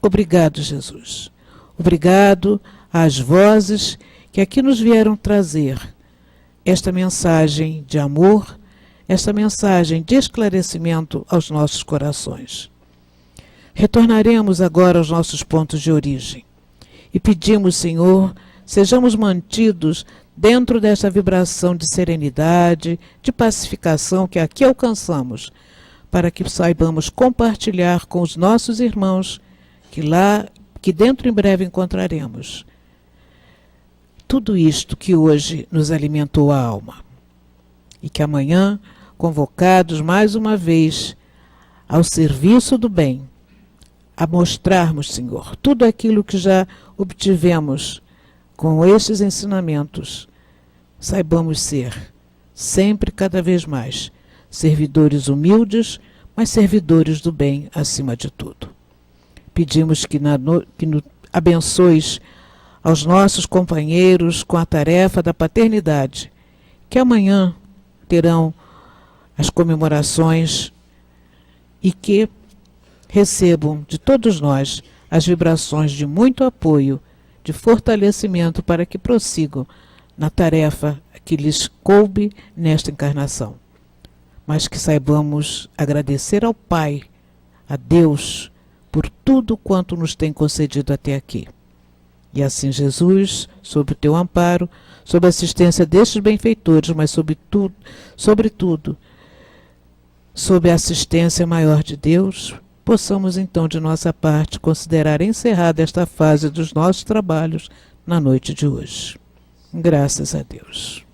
Obrigado, Jesus. Obrigado às vozes que aqui nos vieram trazer esta mensagem de amor, esta mensagem de esclarecimento aos nossos corações. Retornaremos agora aos nossos pontos de origem e pedimos, Senhor, sejamos mantidos dentro dessa vibração de serenidade, de pacificação que aqui alcançamos, para que saibamos compartilhar com os nossos irmãos que dentro em breve encontraremos. Tudo isto que hoje nos alimentou a alma. E que amanhã, convocados mais uma vez ao serviço do bem, a mostrarmos, Senhor, tudo aquilo que já obtivemos com estes ensinamentos, saibamos ser, sempre cada vez mais, servidores humildes, mas servidores do bem acima de tudo. Pedimos que nos abençoes aos nossos companheiros com a tarefa da paternidade, que amanhã terão as comemorações e que recebam de todos nós as vibrações de muito apoio, de fortalecimento para que prossigam na tarefa que lhes coube nesta encarnação. Mas que saibamos agradecer ao Pai, a Deus, por tudo quanto nos tem concedido até aqui. E assim, Jesus, sob o teu amparo, sob a assistência destes benfeitores, mas sobretudo, sob a assistência maior de Deus, possamos então, de nossa parte, considerar encerrada esta fase dos nossos trabalhos na noite de hoje. Graças a Deus.